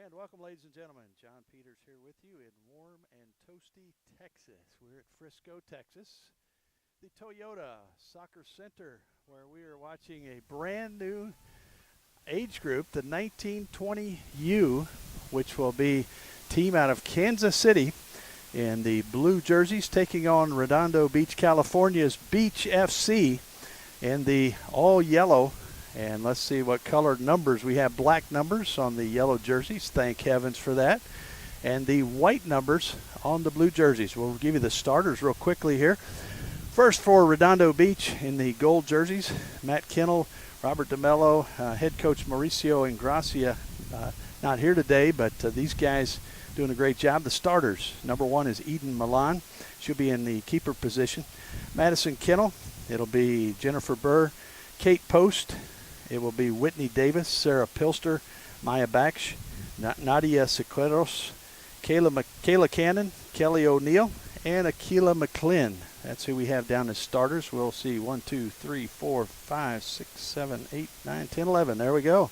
And welcome, ladies and gentlemen. John Peters here with you in warm and toasty Texas. We're at Frisco, Texas, the Toyota Soccer Center, where we are watching a brand new age group, the 1920U, which will be team out of Kansas City in the blue jerseys, taking on Redondo Beach, California's Beach FC in the all yellow. And let's see what colored numbers. We have black numbers on the yellow jerseys. Thank heavens for that. And the white numbers on the blue jerseys. We'll give you the starters real quickly here. First for Redondo Beach in the gold jerseys, Matt Kennel, Robert DeMello, head coach Mauricio Ingracia, not here today, but these guys doing a great job. The starters, number 1 is Eden Milan. She'll be in the keeper position. Madison Kennel, it'll be Jennifer Burr. Kate Post, it will be Whitney Davis, Sarah Pilster, Maya Baksh, Nadia Sequeros, Kayla Cannon, Kelly O'Neill, and Akila McClin. That's who we have down as starters. We'll see 1, 2, 3, 4, 5, 6, 7, 8, 9, 10, 11. There we go.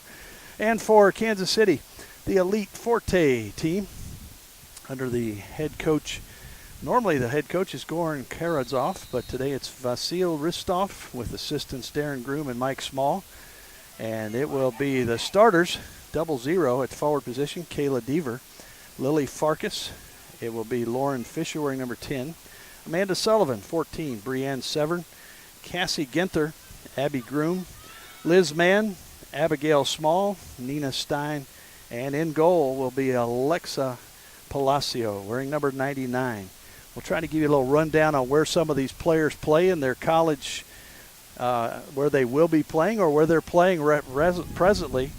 And for Kansas City, the Elite Forte team under the head coach. Normally the head coach is Goran Karadzoff, but today it's Vasil Ristov with assistants Darren Groom and Mike Small. And it will be the starters, 00 at forward position, Kayla Deaver. Lily Farkas, it will be Lauren Fisher wearing number 10. Amanda Sullivan, 14, Brianne Severn. Cassie Ginther, Abby Groom. Liz Mann, Abigail Small, Nina Stein. And in goal will be Alexa Palacio wearing number 99. We'll try to give you a little rundown on where some of these players play in their college, where they will be playing or where they're playing presently.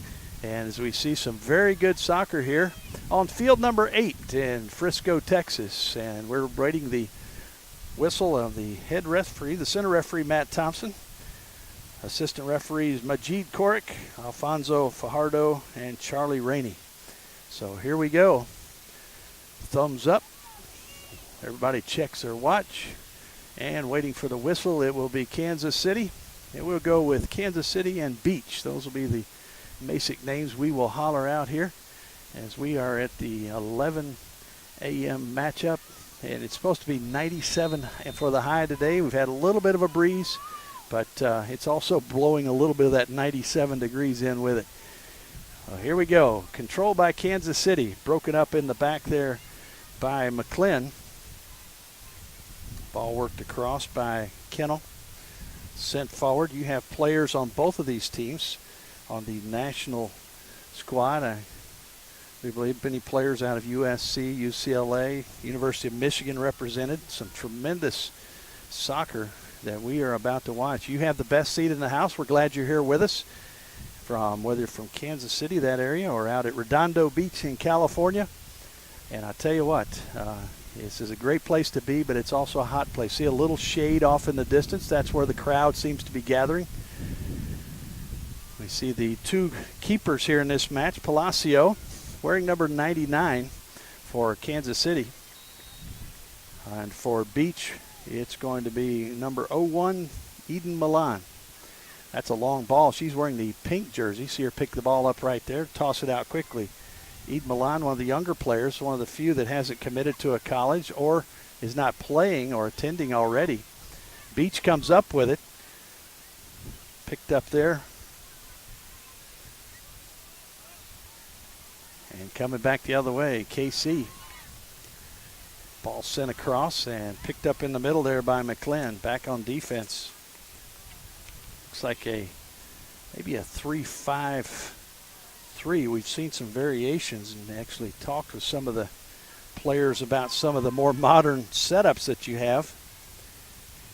And as we see some very good soccer here on field number 8 in Frisco, Texas. And we're waiting the whistle of the head referee, the center referee, Matt Thompson. Assistant referees Majid Korik, Alfonso Fajardo, and Charlie Rainey. So here we go. Thumbs up. Everybody checks their watch. And waiting for the whistle, it will be Kansas City. It will go with Kansas City and Beach. Those will be the basic names we will holler out here as we are at the 11 a.m. matchup. And it's supposed to be 97 for the high today. We've had a little bit of a breeze, but it's also blowing a little bit of that 97 degrees in with it. Here we go. Control by Kansas City. Broken up in the back there by McClin. Ball worked across by Kennel. Sent forward. You have players on both of these teams on the national squad. We believe many players out of USC, UCLA, University of Michigan represented. Some tremendous soccer that we are about to watch. You have the best seat in the house. We're glad you're here with us, from whether you're from Kansas City, that area, or out at Redondo Beach in California. And I tell you what, this is a great place to be, but it's also a hot place. See a little shade off in the distance. That's where the crowd seems to be gathering. We see the two keepers here in this match. Palacio wearing number 99 for Kansas City. And for Beach, it's going to be number 01, Eden Milan. That's a long ball. She's wearing the pink jersey. See her pick the ball up right there, toss it out quickly. Eden Milan, one of the younger players, one of the few that hasn't committed to a college or is not playing or attending already. Beach comes up with it. Picked up there. And coming back the other way, KC. Ball sent across and picked up in the middle there by McClin. Back on defense. Looks like maybe a 3-5-3. We've seen some variations and actually talked with some of the players about some of the more modern setups that you have.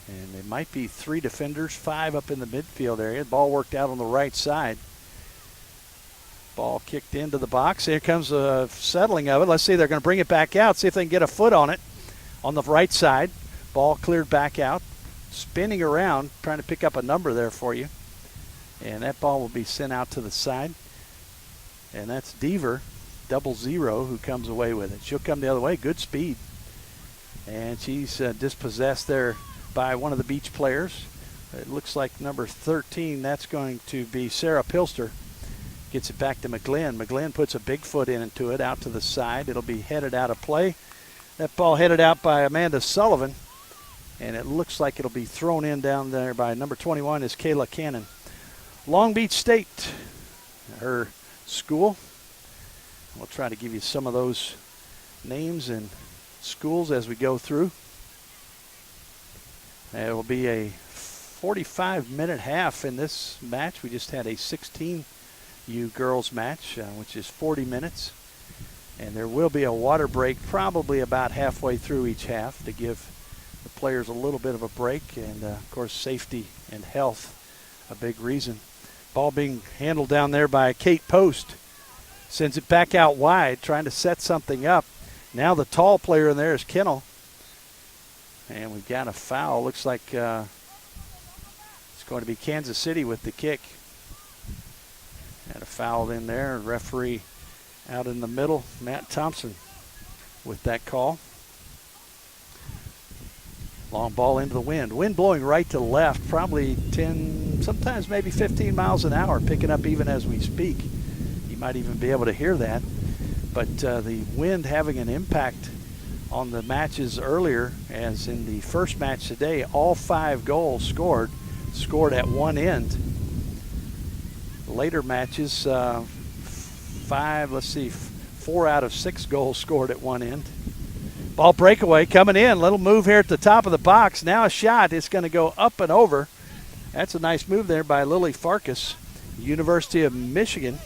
And it might be 3 defenders, 5 up in the midfield area. Ball worked out on the right side. Ball kicked into the box. Here comes the settling of it. Let's see, they're going to bring it back out, see if they can get a foot on it on the right side. Ball cleared back out, spinning around, trying to pick up a number there for you. And that ball will be sent out to the side. And that's Deaver, 00, who comes away with it. She'll come the other way. Good speed. And she's dispossessed there by one of the Beach players. It looks like number 13, that's going to be Sarah Pilster. Gets it back to McGlynn. McGlynn puts a big foot into it, out to the side. It'll be headed out of play. That ball headed out by Amanda Sullivan, and it looks like it'll be thrown in down there by number 21 is Kayla Cannon. Long Beach State, her school. We'll try to give you some of those names and schools as we go through. It will be a 45-minute half in this match. We just had a 16U girls match, which is 40 minutes. And there will be a water break probably about halfway through each half to give the players a little bit of a break. And, of course, safety and health, a big reason. Ball being handled down there by Kate Post. Sends it back out wide, trying to set something up. Now the tall player in there is Kennel. And we've got a foul. Looks like it's going to be Kansas City with the kick. Had a foul in there. Referee out in the middle, Matt Thompson, with that call. Long ball into the wind. Wind blowing right to left, probably 10, sometimes maybe 15 miles an hour, picking up even as we speak. You might even be able to hear that. But the wind having an impact on the matches earlier, as in the first match today, all 5 goals scored at one end. Later matches, 4 out of 6 goals scored at one end. Ball breakaway coming in. Little move here at the top of the box. Now a shot. It's going to go up and over. That's a nice move there by Lily Farkas. University of Michigan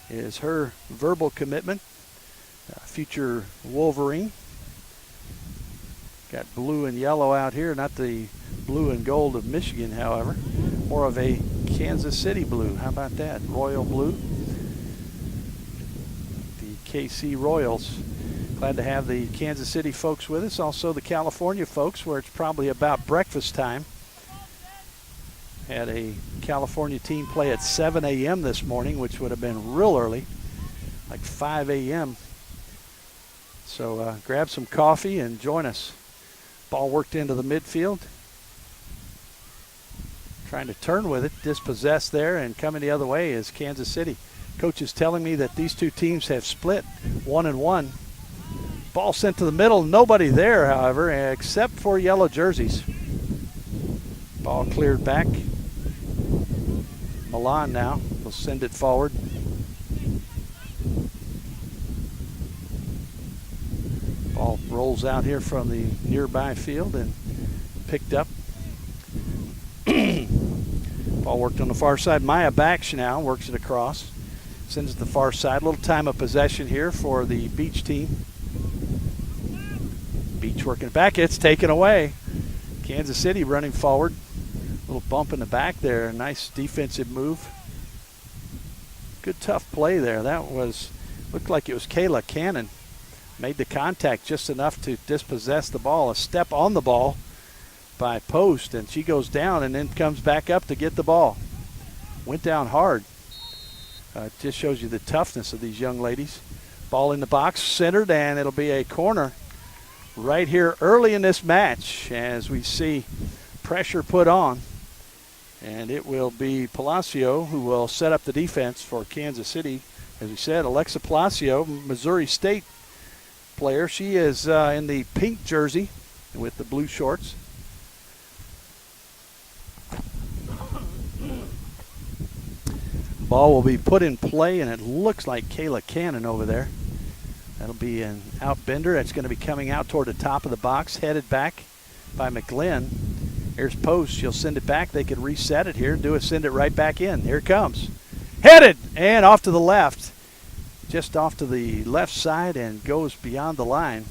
is her verbal commitment. Future Wolverine. Got blue and yellow out here. Not the blue and gold of Michigan, however. More of a Kansas City blue. How about that? Royal blue. The KC Royals. Glad to have the Kansas City folks with us. Also the California folks, where it's probably about breakfast time. Had a California team play at 7 a.m. this morning, which would have been real early, like 5 a.m. So grab some coffee and join us. Ball worked into the midfield. Trying to turn with it, dispossessed there, and coming the other way is Kansas City. Coach is telling me that these two teams have split 1-1. Ball sent to the middle. Nobody there, however, except for yellow jerseys. Ball cleared back. Milan now will send it forward. Ball rolls out here from the nearby field and picked up. Ball worked on the far side. Maya Baksh now works it across. Sends it to the far side. A little time of possession here for the Beach team. Beach working it back. It's taken away. Kansas City running forward. Little bump in the back there. Nice defensive move. Good tough play there. That looked like it was Kayla Cannon. Made the contact just enough to dispossess the ball. A step on the ball by Post, and she goes down and then comes back up to get the ball. Went down hard. Just shows you the toughness of these young ladies. Ball in the box, centered, and it'll be a corner right here early in this match as we see pressure put on. And it will be Palacio who will set up the defense for Kansas City. As we said, Alexa Palacio, Missouri State player. She is in the pink jersey with the blue shorts. Ball will be put in play, and it looks like Kayla Cannon over there. That'll be an outbender. That's going to be coming out toward the top of the box, headed back by McGlynn. Here's Post. She'll send it back. They could reset it here. Send it right back in. Here it comes. Headed and off to the left. Just off to the left side and goes beyond the line.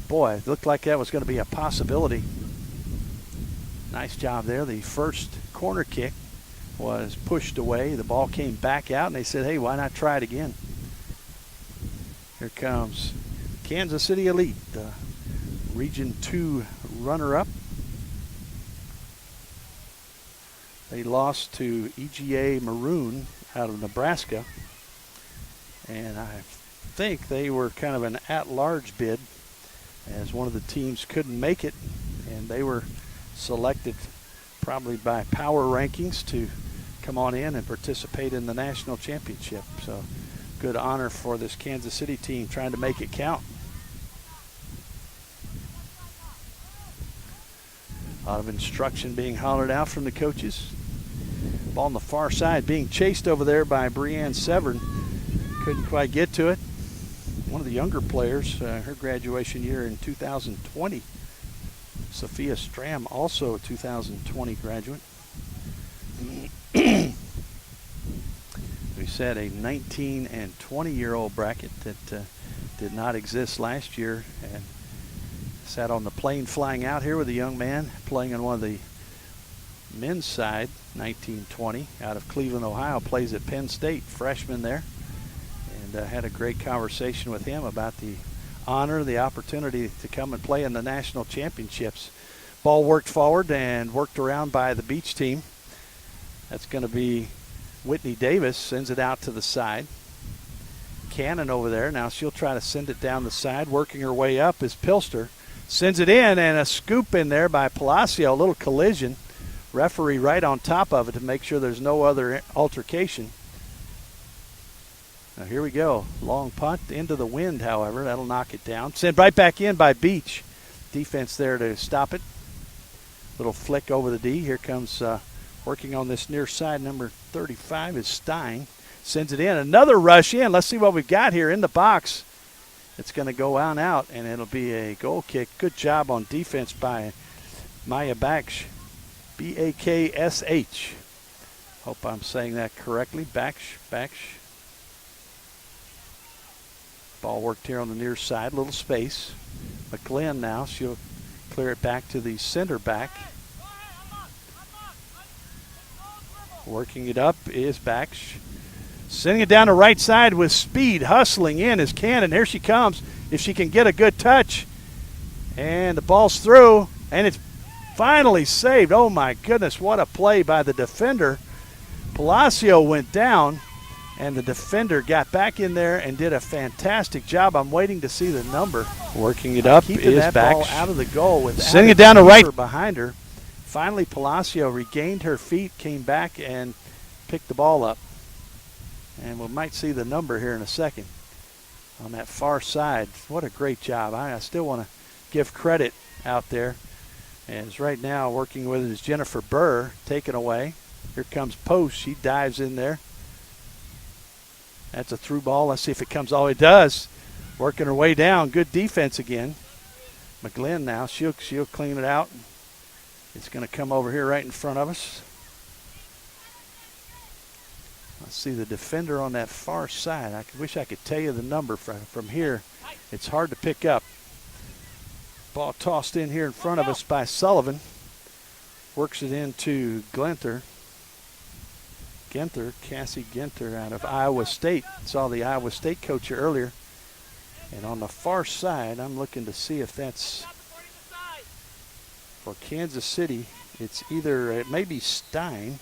Boy, it looked like that was going to be a possibility. Nice job there. The first corner kick was pushed away. The ball came back out, and they said, hey, why not try it again? Here comes Kansas City Elite, the Region 2 runner-up. They lost to EGA Maroon out of Nebraska. And I think they were kind of an at-large bid, as one of the teams couldn't make it. And they were selected probably by power rankings to come on in and participate in the national championship. So good honor for this Kansas City team trying to make it count. A lot of instruction being hollered out from the coaches. Ball on the far side being chased over there by Brianne Severn. Couldn't quite get to it. One of the younger players, her graduation year in 2020. Sophia Stram, also a 2020 graduate. We said a 19 and 20-year-old bracket that did not exist last year, and sat on the plane flying out here with a young man playing on one of the men's side, 19-20, out of Cleveland, Ohio, plays at Penn State, freshman there, and had a great conversation with him about the honor, the opportunity to come and play in the national championships. Ball worked forward and worked around by the beach team. That's going to be Whitney Davis, sends it out to the side. Cannon over there. Now she'll try to send it down the side. Working her way up is Pilster. Sends it in, and a scoop in there by Palacio. A little collision. Referee right on top of it to make sure there's no other altercation. Now here we go. Long punt into the wind, however. That'll knock it down. Sent right back in by Beach. Defense there to stop it. Little flick over the D. Here comes working on this near side. Number 35 is Stein. Sends it in. Another rush in. Let's see what we've got here in the box. It's going to go on out, and it'll be a goal kick. Good job on defense by Maya Baksh. B-A-K-S-H. Hope I'm saying that correctly. Baksh. Ball worked here on the near side. Little space. McGlynn now. She'll clear it back to the center back. Working it up is Baksh. Sending it down the right side with speed. Hustling in is Cannon. Here she comes. If she can get a good touch. And the ball's through. And it's finally saved. Oh, my goodness. What a play by the defender. Palacio went down. And the defender got back in there and did a fantastic job. I'm waiting to see the number. Working it up is that ball out of the goal with sending it down to right behind her. Finally, Palacio regained her feet, came back, and picked the ball up. And we might see the number here in a second on that far side. What a great job. I still want to give credit out there. As right now working with it is Jennifer Burr, taken away. Here comes Post. She dives in there. That's a through ball. Let's see if it comes all it does. Working her way down. Good defense again. McGlynn now. She'll clean it out. It's going to come over here right in front of us. Let's see the defender on that far side. I wish I could tell you the number from here. It's hard to pick up. Ball tossed in here in front of us by Sullivan. Works it into Genter, Cassie Genter out of Iowa State. Saw the Iowa State coach here earlier. And on the far side, I'm looking to see if that's for Kansas City. It's either, it may be Stein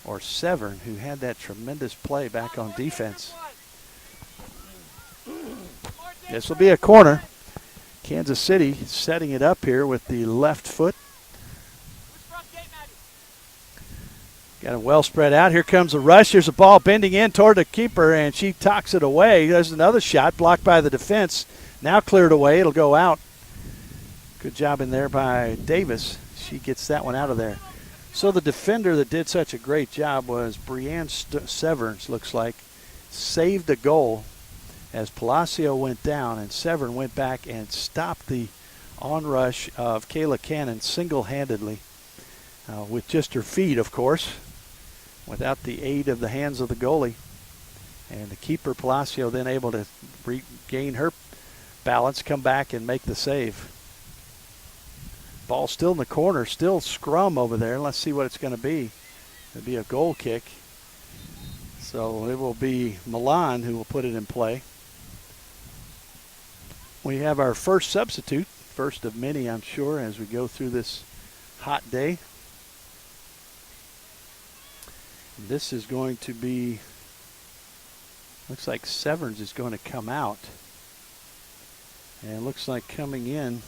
or Severn, who had that tremendous play back on defense. This will be a corner. Kansas City setting it up here with the left foot. Got it well spread out. Here comes a rush. Here's a ball bending in toward the keeper, and she talks it away. There's another shot blocked by the defense. Now cleared away. It'll go out. Good job in there by Davis. She gets that one out of there. So the defender that did such a great job was Brianne Severns, looks like. Saved the goal as Palacio went down, and Severn went back and stopped the onrush of Kayla Cannon single-handedly with just her feet, of course, without the aid of the hands of the goalie. And the keeper, Palacio, then able to regain her balance, come back and make the save. Ball still in the corner, still scrum over there. Let's see what it's going to be. It'll be a goal kick. So it will be Milan who will put it in play. We have our first substitute, first of many, I'm sure, as we go through this hot day. This is going to be, looks like Severns is going to come out. And it looks like coming in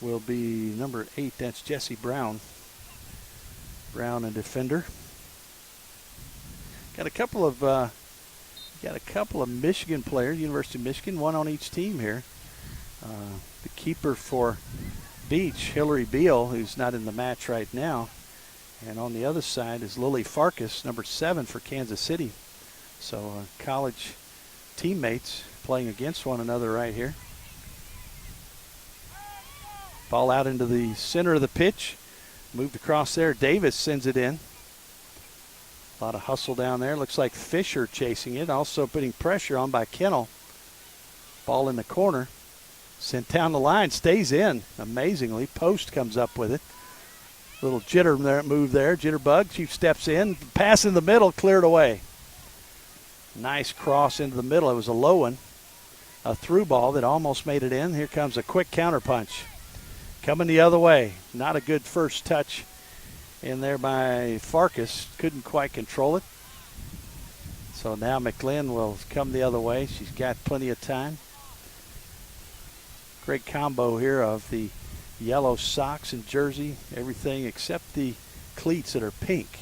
will be number 8. That's Jessie Brown. Brown, a defender. Got a couple of Michigan players, University of Michigan, one on each team here. The keeper for Beach, Hillary Beal, who's not in the match right now. And on the other side is Lily Farkas, number 7 for Kansas City. So college teammates playing against one another right here. Ball out into the center of the pitch. Moved across there. Davis sends it in. A lot of hustle down there. Looks like Fisher chasing it. Also putting pressure on by Kennel. Ball in the corner. Sent down the line. Stays in. Amazingly. Post comes up with it. Little jitter there, move there. Jitterbug. She steps in. Pass in the middle. Cleared away. Nice cross into the middle. It was a low one. A through ball that almost made it in. Here comes a quick counter punch. Coming the other way. Not a good first touch in there by Farkas. Couldn't quite control it. So now McGlynn will come the other way. She's got plenty of time. Great combo here of the yellow socks and jersey. Everything except the cleats that are pink.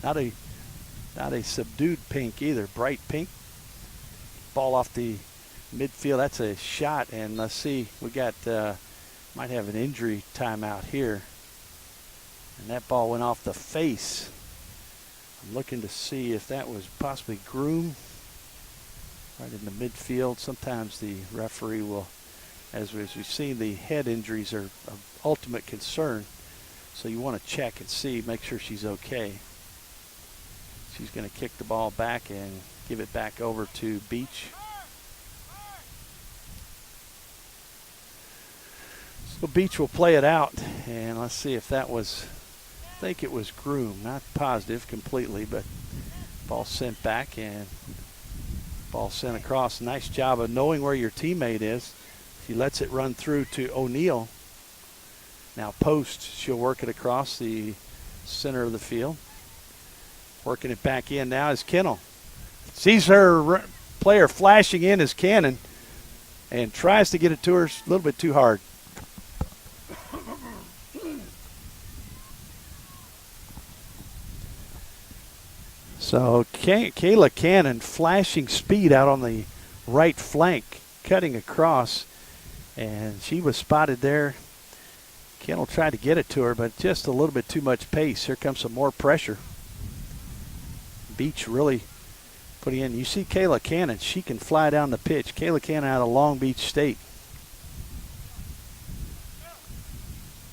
not a subdued pink either. Bright pink. Ball off the midfield. That's a shot. And let's see. We got... might have an injury timeout here. And that ball went off the face. I'm looking to see if that was possibly Groom right in the midfield. Sometimes the referee will, as we've seen, the head injuries are of ultimate concern. So you want to check and see, make sure she's okay. She's going to kick the ball back and give it back over to Beach. So Beach will play it out, and let's see if that was, I think it was Groom, not positive completely, but ball sent back and ball sent across. Nice job of knowing where your teammate is. She lets it run through to O'Neill. Now Post, she'll work it across the center of the field. Working it back in now is Kennel. Sees her player flashing in as Cannon and tries to get it to her a little bit too hard. So Kayla Cannon flashing speed out on the right flank, cutting across, and she was spotted there. Kennel tried to get it to her, but just a little bit too much pace. Here comes some more pressure. Beach really putting in. You see Kayla Cannon, she can fly down the pitch. Kayla Cannon out of Long Beach State.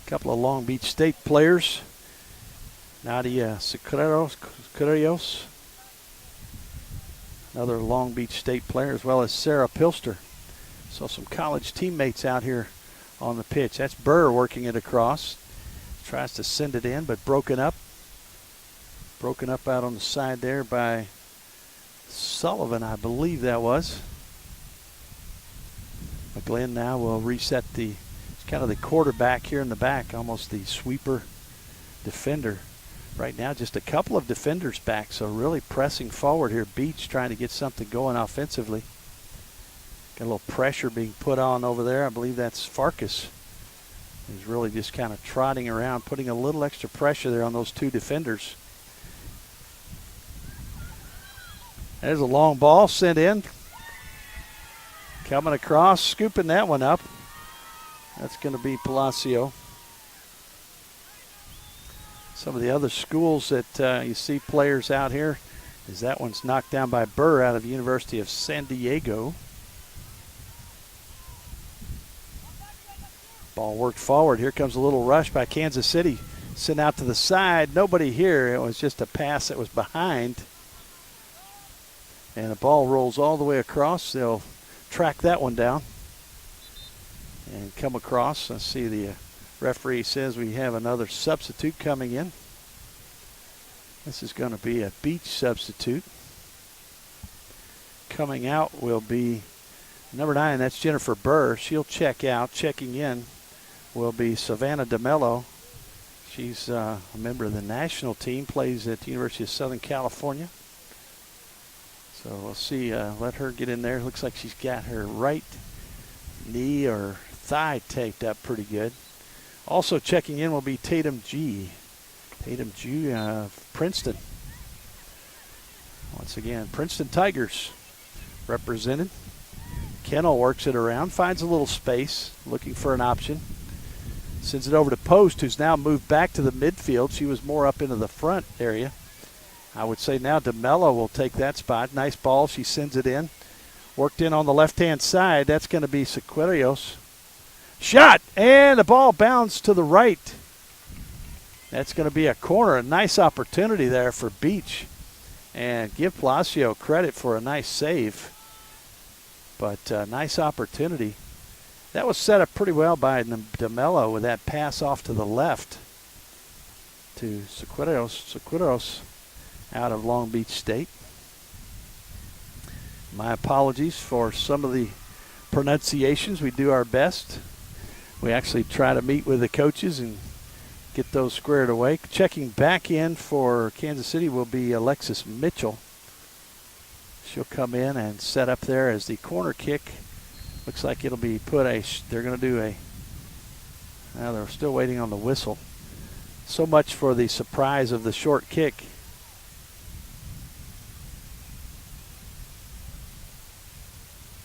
A couple of Long Beach State players. Nadia Secreros, another Long Beach State player, as well as Sarah Pilster. So some college teammates out here on the pitch. That's Burr working it across. Tries to send it in, but broken up. Broken up out on the side there by Sullivan, I believe that was. McGlynn now will reset the, kind of the quarterback here in the back, almost the sweeper defender. Right now, just a couple of defenders back, so really pressing forward here. Beach trying to get something going offensively. Got a little pressure being put on over there. I believe that's Farkas. He's really just kind of trotting around, putting a little extra pressure there on those two defenders. There's a long ball sent in. Coming across, scooping that one up. That's going to be Palacio. Some of the other schools that you see players out here, is that one's knocked down by Burr out of the University of San Diego. Ball worked forward. Here comes a little rush by Kansas City. Sent out to the side. Nobody here. It was just a pass that was behind. And the ball rolls all the way across. They'll track that one down and come across. Let's see, the referee says we have another substitute coming in. This is going to be a Beach substitute. Coming out will be number 9. That's Jennifer Burr. She'll check out. Checking in will be Savannah DeMello. She's a member of the national team, plays at the University of Southern California. So we'll see, let her get in there. Looks like she's got her right knee or thigh taped up pretty good. Also checking in will be Tatum G. Tatum G of Princeton. Once again, Princeton Tigers represented. Kennel works it around, finds a little space, looking for an option. Sends it over to Post, who's now moved back to the midfield. She was more up into the front area. I would say now DeMello will take that spot. Nice ball. She sends it in. Worked in on the left-hand side. That's going to be Sequerios. Shot! And the ball bounds to the right. That's going to be a corner. A nice opportunity there for Beach. And give Palacio credit for a nice save. But nice opportunity. That was set up pretty well by DeMello with that pass off to the left to Sequerios. Sequerios out of Long Beach State. My apologies for some of the pronunciations. We do our best. We actually try to meet with the coaches and get those squared away. Checking back in for Kansas City will be Alexis Mitchell. She'll come in and set up there as the corner kick. Looks like it'll be they're going to do they're still waiting on the whistle. So much for the surprise of the short kick.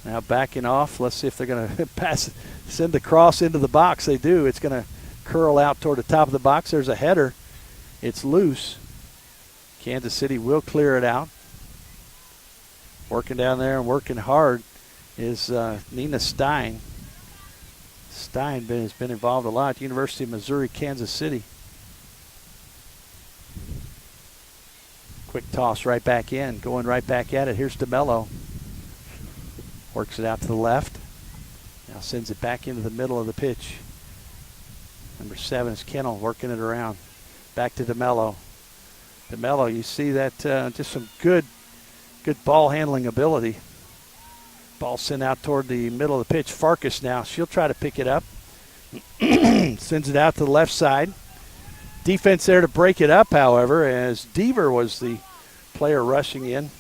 Now backing off. Let's see if they're going to send the cross into the box. They do. It's going to curl out toward the top of the box. There's a header. It's loose. Kansas City will clear it out. Working down there and working hard is Nina Stein. Stein has been involved a lot. University of Missouri, Kansas City. Quick toss right back in. Going right back at it. Here's DeMello. Works it out to the left. Now sends it back into the middle of the pitch. Number 7 is Kennel working it around. Back to DeMello. DeMello, you see that just some good ball handling ability. Ball sent out toward the middle of the pitch. Farkas now. She'll try to pick it up. Sends it out to the left side. Defense there to break it up, however, as Deaver was the player rushing in.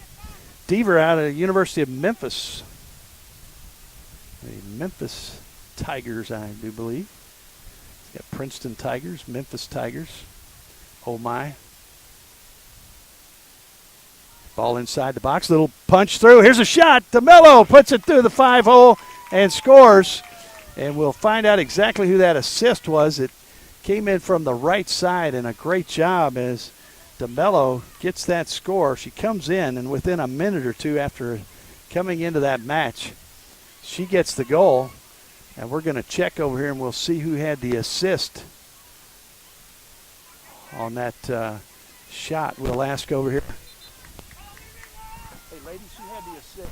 Deaver out of the University of Memphis. The Memphis Tigers, I do believe. Got Princeton Tigers, Memphis Tigers. Oh my. Ball inside the box, little punch through. Here's a shot. DeMello puts it through the 5-hole and scores. And we'll find out exactly who that assist was. It came in from the right side, and a great job as DeMello gets that score. She comes in, and within a minute or two after coming into that match, she gets the goal. And we're going to check over here, and we'll see who had the assist on that shot. We'll ask over here. Hey, ladies, who had the assist?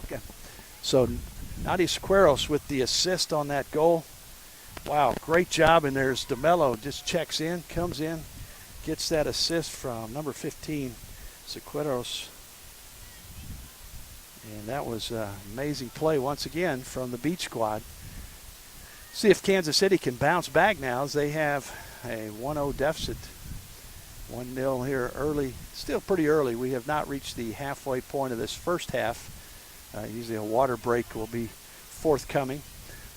Okay. So Nadia Sequeros with the assist on that goal. Wow, great job. And there's DeMello, just checks in, comes in, gets that assist from number 15, Sequeros. And that was an amazing play once again from the Beach squad. See if Kansas City can bounce back now as they have a 1-0 deficit. 1-0 here early, still pretty early. We have not reached the halfway point of this first half. Usually a water break will be forthcoming.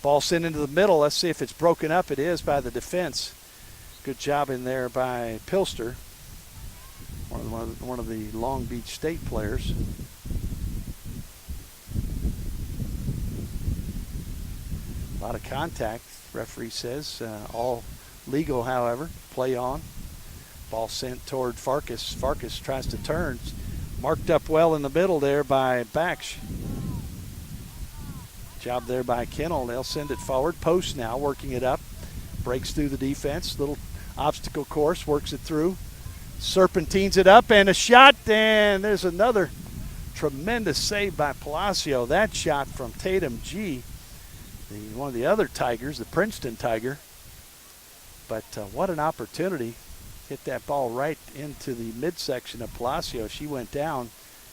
Ball sent into the middle. Let's see if it's broken up. It is by the defense. Good job in there by Pilster, one of the Long Beach State players. A lot of contact, referee says. All legal, however. Play on. Ball sent toward Farkas. Farkas tries to turn. Marked up well in the middle there by Baksh. Job there by Kennel. They'll send it forward. Post now working it up. Breaks through the defense. Little obstacle course. Works it through. Serpentines it up and a shot. And there's another tremendous save by Palacio. That shot from Tatum G. One of the other Tigers, the Princeton Tiger. But what an opportunity. Hit that ball right into the midsection of Palacio. She went down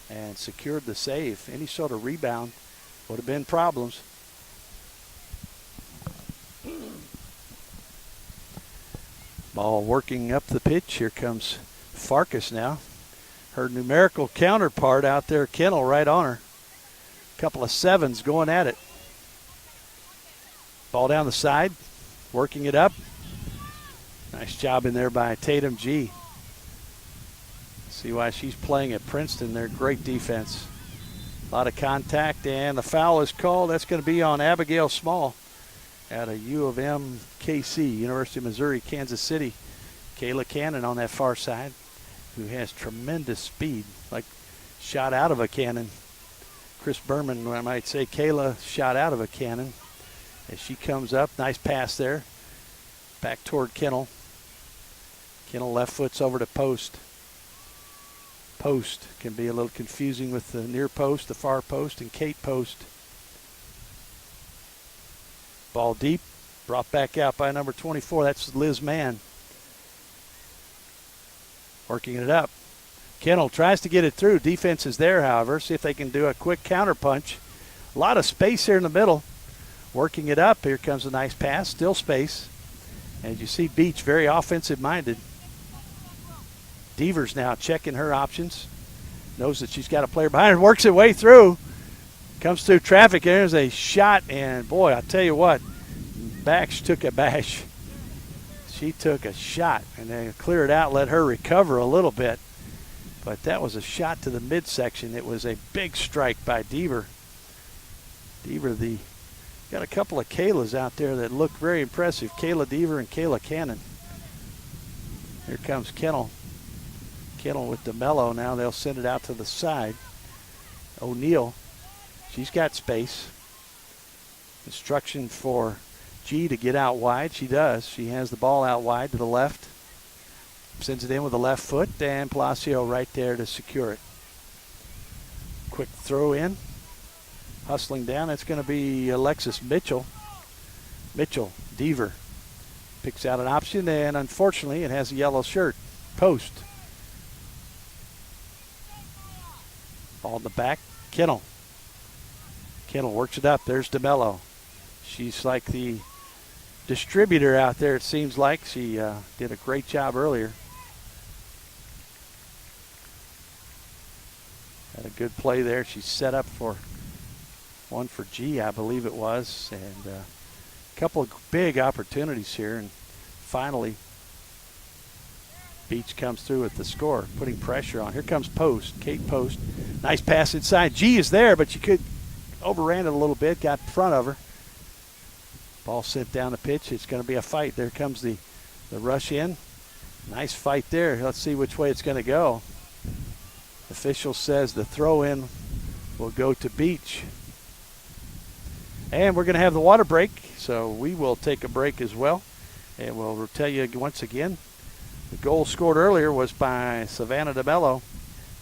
and secured the save. Any sort of rebound would have been problems. Ball working up the pitch. Here comes Farkas now. Her numerical counterpart out there, Kennel, right on her. Couple of 7s going at it. Ball down the side, working it up. Nice job in there by Tatum G. See why she's playing at Princeton. They're great defense. A lot of contact, and the foul is called. That's going to be on Abigail Small out of U of M KC, University of Missouri, Kansas City. Kayla Cannon on that far side, who has tremendous speed, like shot out of a cannon. Chris Berman, I might say, Kayla shot out of a cannon. As she comes up, nice pass there. Back toward Kennel. Kennel left foot's over to post. Post can be a little confusing with the near post, the far post, and Kate Post. Ball deep, brought back out by number 24. That's Liz Mann. Working it up. Kennel tries to get it through. Defense is there, however. See if they can do a quick counter punch. A lot of space here in the middle. Working it up. Here comes a nice pass. Still space. And you see Beach very offensive-minded. Devers now checking her options. Knows that she's got a player behind her. Works her way through. Comes through traffic. There's a shot. And, boy, I tell you what, Bax took a bash. She took a shot. And they cleared out, let her recover a little bit. But that was a shot to the midsection. It was a big strike by Deaver. Deaver, got a couple of Kaylas out there that look very impressive. Kayla Deaver and Kayla Cannon. Here comes Kennel. Kennel with DeMello now. They'll send it out to the side. O'Neal, she's got space. Instruction for G to get out wide. She does. She has the ball out wide to the left. Sends it in with the left foot, and Palacio right there to secure it. Quick throw in. Hustling down. It's going to be Alexis Mitchell. Deaver picks out an option, and unfortunately it has a yellow shirt. Post. Ball in the back. Kennel works it up. There's DeMello. She's like the distributor out there, it seems like. She did a great job earlier. Had a good play there. She's set up for one for G, I believe it was. And a couple of big opportunities here. And finally, Beach comes through with the score, putting pressure on. Here comes Post, Kate Post. Nice pass inside. G is there, but she could overran it a little bit, got in front of her. Ball sent down the pitch. It's going to be a fight. There comes the rush in. Nice fight there. Let's see which way it's going to go. Official says the throw in will go to Beach. And we're going to have the water break, so we will take a break as well. And we'll tell you once again, the goal scored earlier was by Savannah DeMello.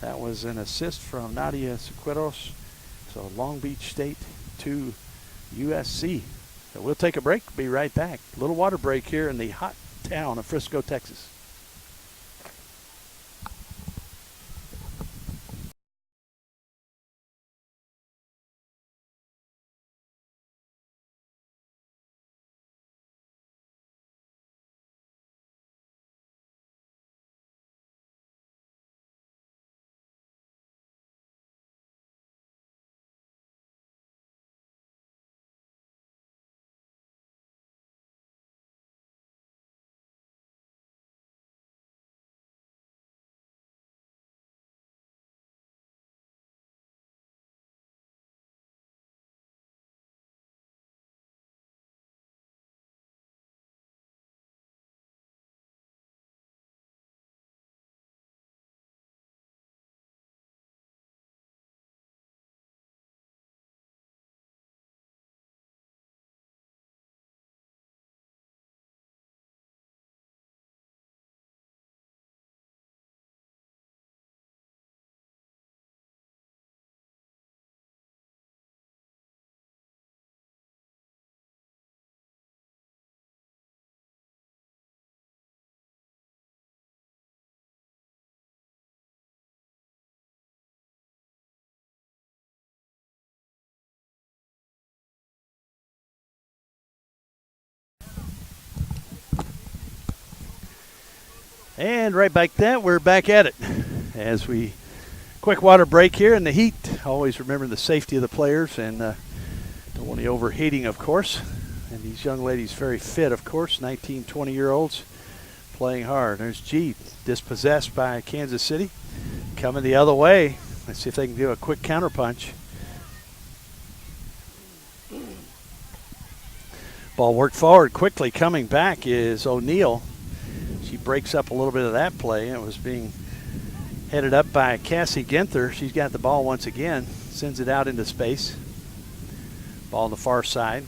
That was an assist from Nadia Sequitos. So Long Beach State to USC. So we'll take a break. Be right back. A little water break here in the hot town of Frisco, Texas. And right back that, we're back at it. As we, quick water break here in the heat. Always remember the safety of the players and don't want any overheating, of course. And these young ladies very fit, of course, 19, 20-year-olds playing hard. There's G, dispossessed by Kansas City. coming the other way. Let's see if they can do a quick counter punch. Ball worked forward quickly. Coming back is O'Neill. She breaks up a little bit of that play. It was being headed up by Cassie Ginther. She's got the ball once again. Sends it out into space. Ball on the far side.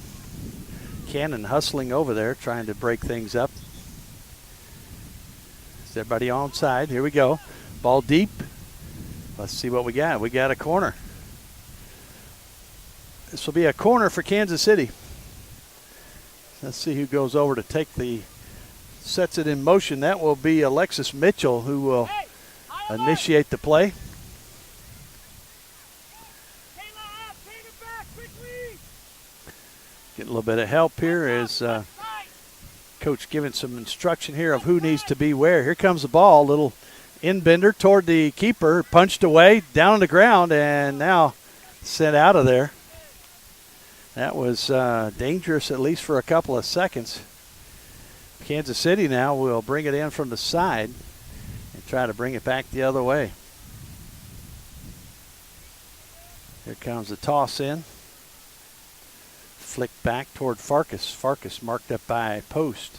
Cannon hustling over there, trying to break things up. Is everybody on side? Here we go. Ball deep. Let's see what we got. We got a corner. This will be a corner for Kansas City. Let's see who goes over to take sets it in motion. That will be Alexis Mitchell, who will initiate the play. Getting a little bit of help here as coach giving some instruction here of who needs to be where. Here comes the ball, little inbender toward the keeper, punched away, down on the ground, and now sent out of there. That was dangerous, at least for a couple of seconds. Kansas City now will bring it in from the side and try to bring it back the other way. Here comes the toss in. Flick back toward Farkas. Farkas marked up by Post.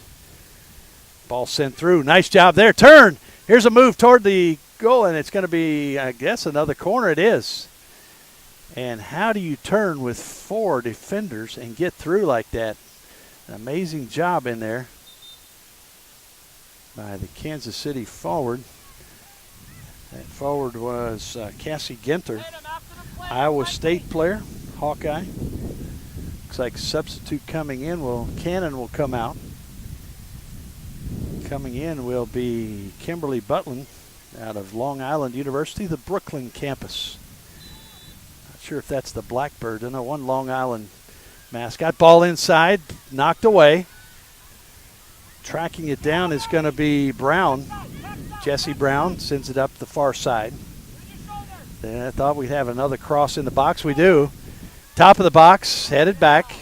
Ball sent through. Nice job there. Turn. Here's a move toward the goal, and it's going to be, I guess, another corner. It is. And how do you turn with 4 defenders and get through like that? An amazing job in there by the Kansas City forward. That forward was Cassie Ginther, Iowa State player, Hawkeye. Looks like substitute coming in Cannon will come out. Coming in will be Kimberly Butlin out of Long Island University, the Brooklyn campus. Not sure if that's the Blackbird. I know one Long Island mascot. Ball inside, knocked away. Tracking it down is going to be Brown. Jesse Brown sends it up the far side. Then I thought we'd have another cross in the box. We do. Top of the box, headed back.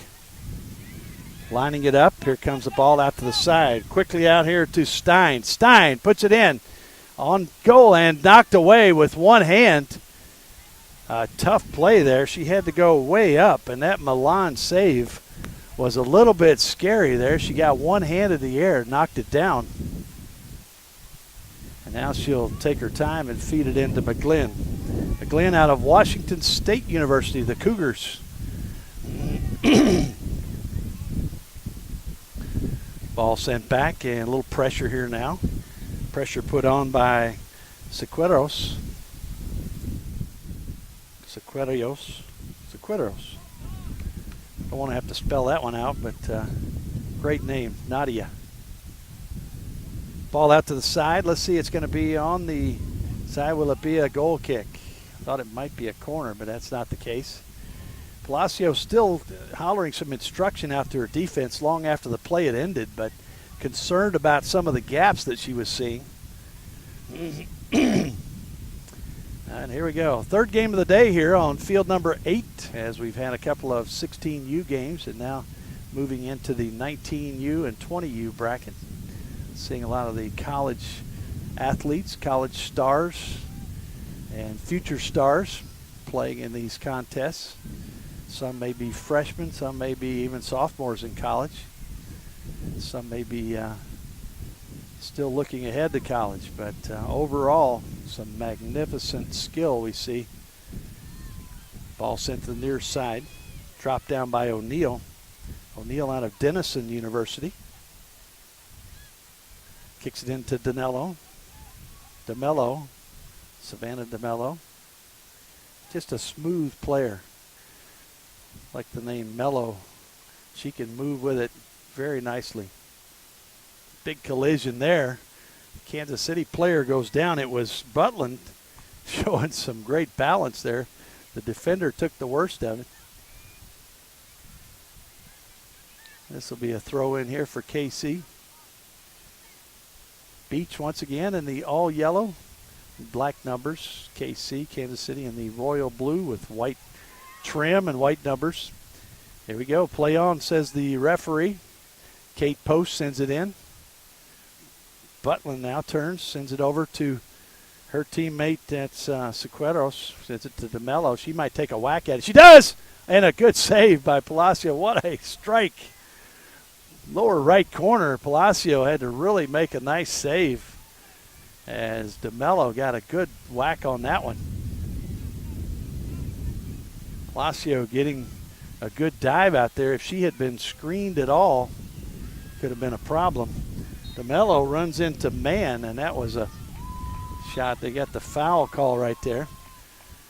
Lining it up. Here comes the ball out to the side. Quickly out here to Stein. Stein puts it in on goal and knocked away with one hand. A tough play there. She had to go way up, and that Milan save was a little bit scary there. She got one hand in the air, knocked it down. And now she'll take her time and feed it into McGlynn. McGlynn out of Washington State University, the Cougars. Ball sent back and a little pressure here now. Pressure put on by Sequeros. Don't want to have to spell that one out, but great name, Nadia. Ball out to the side. Let's see, it's going to be on the side. Will it be a goal kick? Thought it might be a corner, but that's not the case. Palacio still hollering some instruction out to her defense long after the play had ended, but concerned about some of the gaps that she was seeing. And here we go. Third game of the day here on field number 8, as we've had a couple of 16U games and now moving into the 19U and 20U bracket. Seeing a lot of the college athletes, college stars, and future stars playing in these contests. Some may be freshmen, some may be even sophomores in college. Some may be still looking ahead to college, but overall, some magnificent skill we see. Ball sent to the near side, dropped down by O'Neill. O'Neill out of Denison University. Kicks it into DeMello. Savannah DeMello. Just a smooth player. Like the name Mello. She can move with it very nicely. Big collision there. Kansas City player goes down. It was Butlin showing some great balance there. The defender took the worst of it. This will be a throw in here for KC. Beach once again in the all yellow, black numbers. KC, Kansas City in the royal blue with white trim and white numbers. Here we go. Play on, says the referee. Kate Post sends it in. Butlin now turns, sends it over to her teammate, that's Sequeros, sends it to DeMello. She might take a whack at it. She does! And a good save by Palacio. What a strike. Lower right corner, Palacio had to really make a nice save as DeMello got a good whack on that one. Palacio getting a good dive out there. If she had been screened at all, could have been a problem. DeMello runs into man, and that was a shot. They got the foul call right there.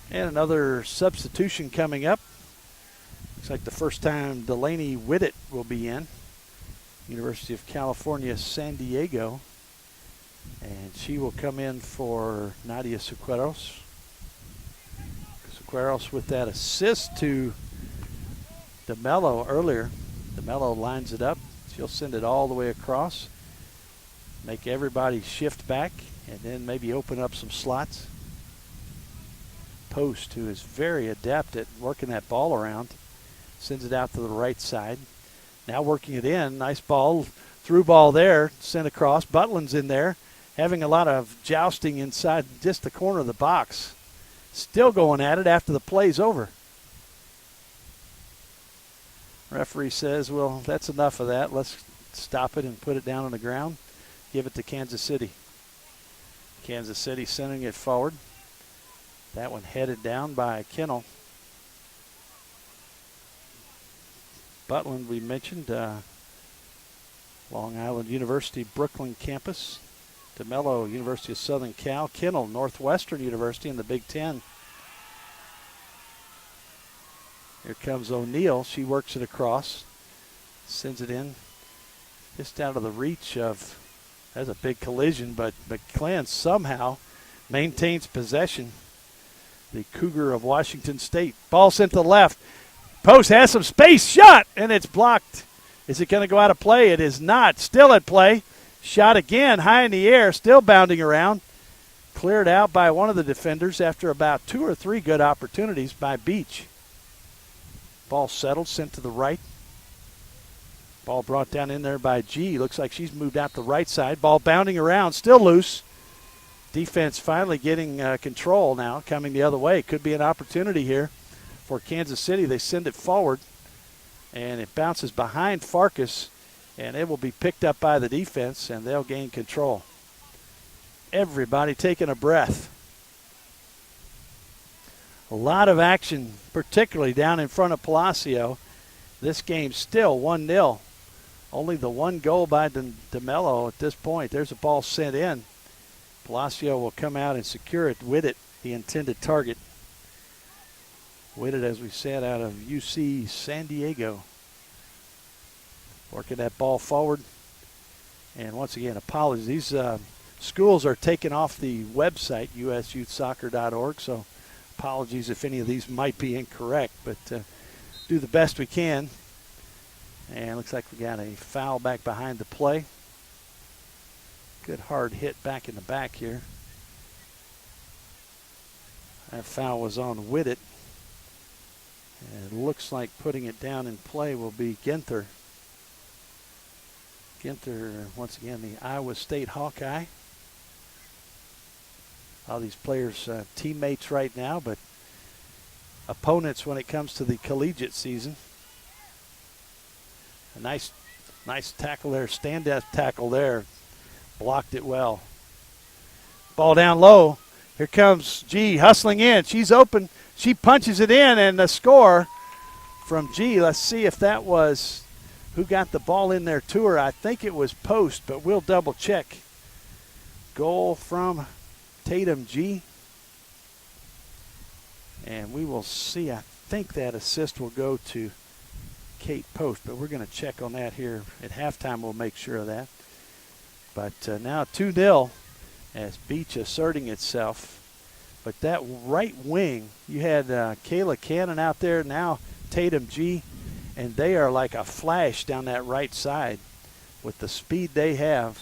And another substitution coming up. Looks like the first time Delaney Whittet will be in. University of California, San Diego. And she will come in for Nadia Sequeros. Sequeros with that assist to DeMello earlier. DeMello lines it up. She'll send it all the way across. Make everybody shift back and then maybe open up some slots. Post, who is very adept at working that ball around, sends it out to the right side. Now working it in. Nice ball. Through ball there. Sent across. Butlin's in there. Having a lot of jousting inside just the corner of the box. Still going at it after the play's over. Referee says, well, that's enough of that. Let's stop it and put it down on the ground. Give it to Kansas City. Kansas City sending it forward. That one headed down by Kennel. Butlin, we mentioned, Long Island University, Brooklyn campus. DeMello, University of Southern Cal. Kennel, Northwestern University in the Big Ten. Here comes O'Neal. She works it across. Sends it in. Just out of the reach of, that's a big collision, but McClellan somehow maintains possession. The Cougar of Washington State. Ball sent to the left. Post has some space. Shot! And it's blocked. Is it going to go out of play? It is not. Still at play. Shot again, high in the air, still bounding around. Cleared out by one of the defenders after about 2 or 3 good opportunities by Beach. Ball settled, sent to the right. Ball brought down in there by G. Looks like she's moved out the right side. Ball bounding around, still loose. Defense finally getting control now, coming the other way. Could be an opportunity here for Kansas City. They send it forward, and it bounces behind Farkas, and it will be picked up by the defense, and they'll gain control. Everybody taking a breath. A lot of action, particularly down in front of Palacio. This game still 1-0. Only the one goal by DeMello at this point. There's a ball sent in. Palacio will come out and secure it. Whittet, the intended target. Whittet, as we said, out of UC San Diego. Working that ball forward. And once again, apologies. These schools are taken off the website, usyouthsoccer.org, so apologies if any of these might be incorrect, but do the best we can. And looks like we got a foul back behind the play. Good hard hit back in the back here. That foul was on Whittet. And it looks like putting it down in play will be Ginther. Ginther, once again, the Iowa State Hawkeye. All these players teammates right now, but opponents when it comes to the collegiate season. A nice tackle there, stand-up tackle there. Blocked it well. Ball down low. Here comes G hustling in. She's open. She punches it in, and the score from G. Let's see if that was who got the ball in there to her. I think it was Post, but we'll double check. Goal from Tatum G. And we will see. I think that assist will go to Kate Post, but we're going to check on that here at halftime. We'll make sure of that. But now 2-0 as Beach asserting itself. But that right wing, you had Kayla Cannon out there, now Tatum G, and they are like a flash down that right side with the speed they have.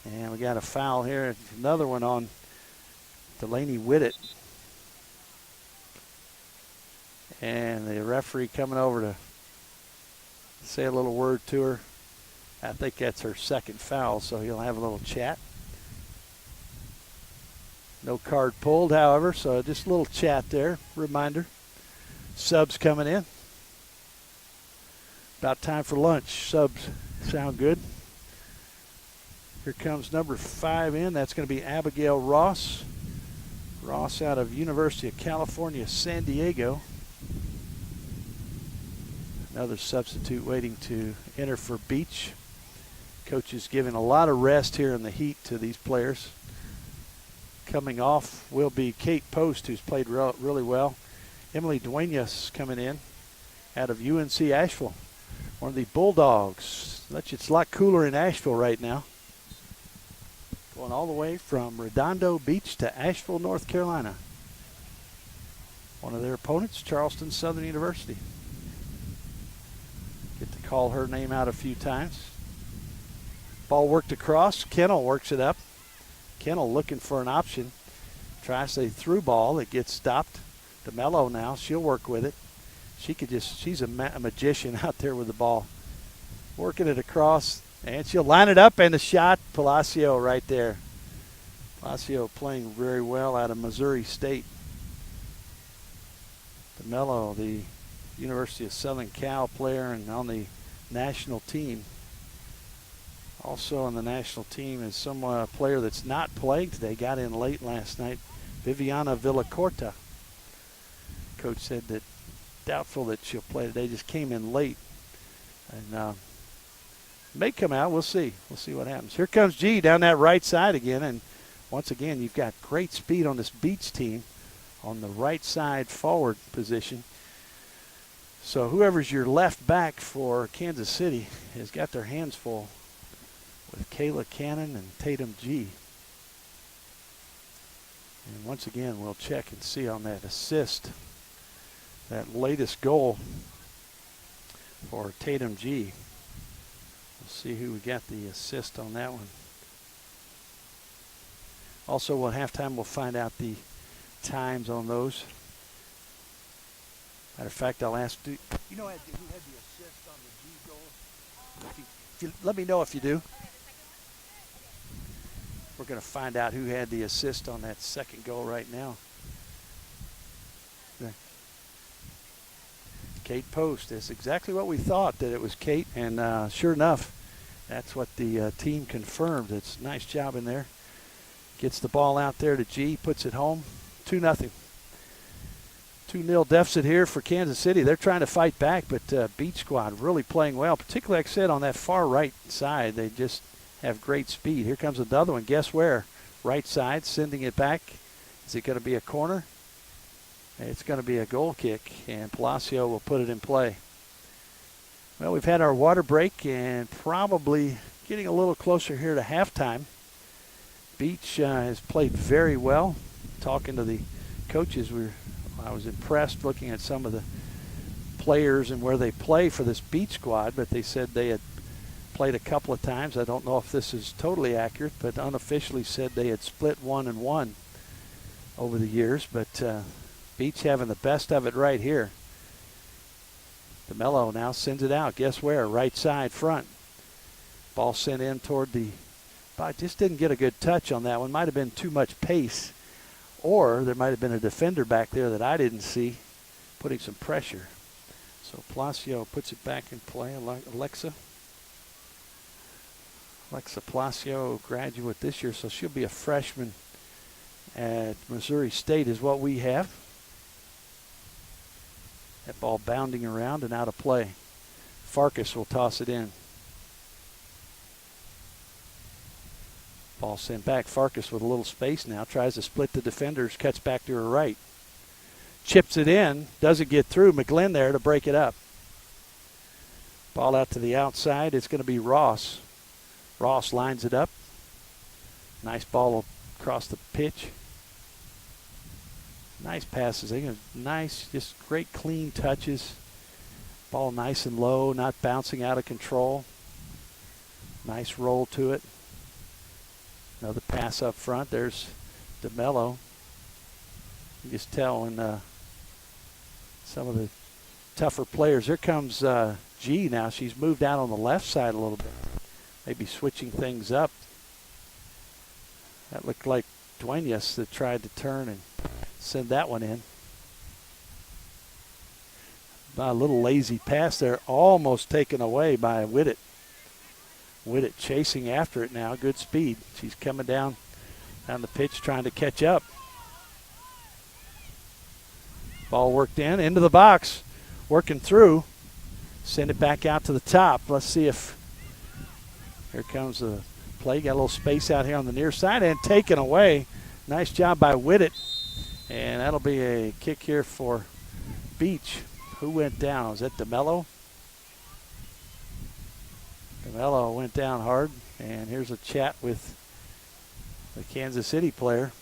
And we got a foul here, another one on Delaney Whittet. And the referee coming over to say a little word to her. I think that's her second foul, so he'll have a little chat. No card pulled, however, so just a little chat there. Reminder. Subs coming in. About time for lunch. Subs sound good. Here comes number 5 in. That's going to be Abigail Ross. Ross out of University of California, San Diego. Another substitute waiting to enter for Beach. Coach is giving a lot of rest here in the heat to these players. Coming off will be Kate Post, who's played really well. Emily Duenas coming in out of UNC Asheville. One of the Bulldogs. It's a lot cooler in Asheville right now. Going all the way from Redondo Beach to Asheville, North Carolina. One of their opponents, Charleston Southern University. Get to call her name out a few times. Ball worked across. Kennel works it up. Kennel looking for an option. Tries a through ball that gets stopped. DeMello now, she'll work with it. She's a magician out there with the ball. Working it across, and she'll line it up, and the shot, Palacio right there. Palacio playing very well out of Missouri State. DeMello, the University of Southern Cal player and on the national team. Also on the national team is some player that's not playing today, got in late last night, Viviana Villacorta. Coach said that doubtful that she'll play today, just came in late. And may come out, we'll see. We'll see what happens. Here comes G down that right side again, and once again, you've got great speed on this Beach team on the right side forward position. So whoever's your left back for Kansas City has got their hands full with Kayla Cannon and Tatum G. And once again, we'll check and see on that assist, that latest goal for Tatum G. We'll see who we got the assist on that one. Also, at halftime, we'll find out the times on those. Matter of fact, I'll ask, who had the assist on the G goal? Let me know if you do. We're going to find out who had the assist on that second goal right now. Kate Post. That's exactly what we thought, that it was Kate, and sure enough, that's what the team confirmed. It's a nice job in there. Gets the ball out there to G, puts it home, 2-0. 2-0 deficit here for Kansas City. They're trying to fight back, but Beach squad really playing well, particularly, like I said, on that far right side. They just have great speed. Here comes another one. Guess where? Right side, sending it back. Is it going to be a corner? It's going to be a goal kick, and Palacio will put it in play. Well, we've had our water break and probably getting a little closer here to halftime. Beach has played very well. Talking to the coaches, I was impressed looking at some of the players and where they play for this Beach squad, but they said they had played a couple of times. I don't know if this is totally accurate, but unofficially said they had split 1-1 over the years, but Beach having the best of it right here. DeMello now sends it out. Guess where? Right side front. Ball sent in toward the, but just didn't get a good touch on that one. Might have been too much pace, or there might have been a defender back there that I didn't see putting some pressure. So Palacio puts it back in play. Alexa Palacio, graduate this year, so she'll be a freshman at Missouri State is what we have. That ball bounding around and out of play. Farkas will toss it in. Ball sent back. Farkas with a little space now. Tries to split the defenders. Cuts back to her right. Chips it in. Doesn't get through. McGlynn there to break it up. Ball out to the outside. It's going to be Ross. Ross lines it up. Nice ball across the pitch. Nice passes. Nice, just great clean touches. Ball nice and low, not bouncing out of control. Nice roll to it. Another pass up front. There's DeMello. You just tell when some of the tougher players. Here comes G now. She's moved out on the left side a little bit. Maybe switching things up. That looked like Duenas that tried to turn and send that one in. A little lazy pass there, almost taken away by Whittet. Whittet chasing after it now, good speed. She's coming down the pitch trying to catch up. Ball worked into the box, working through. Send it back out to the top. Let's see if, here comes the play. Got a little space out here on the near side and taken away. Nice job by Whittet. And that'll be a kick here for Beach. Who went down? Was that DeMello? DeMello went down hard. And here's a chat with the Kansas City player.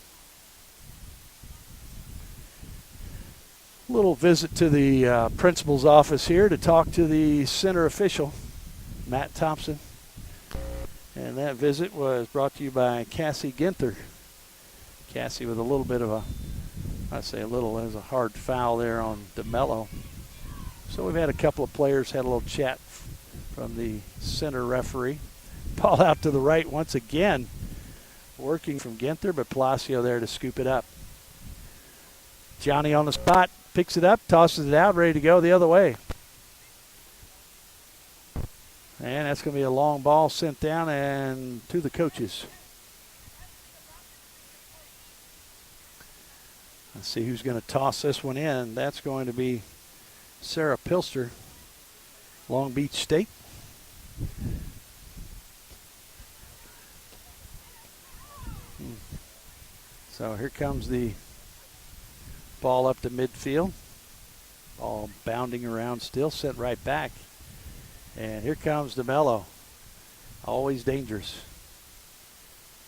Little visit to the principal's office here to talk to the center official, Matt Thompson. And that visit was brought to you by Cassie Ginther. Cassie with a little bit of a, I say a little, there's a hard foul there on DeMello. So we've had a couple of players had a little chat from the center referee. Ball out to the right once again, working from Ginther, but Palacio there to scoop it up. Johnny on the spot, picks it up, tosses it out, ready to go the other way. And that's going to be a long ball sent down and to the coaches. Let's see who's going to toss this one in. That's going to be Sarah Pilster, Long Beach State. So here comes the ball up to midfield. Ball bounding around still, sent right back. And here comes DeMello. Always dangerous.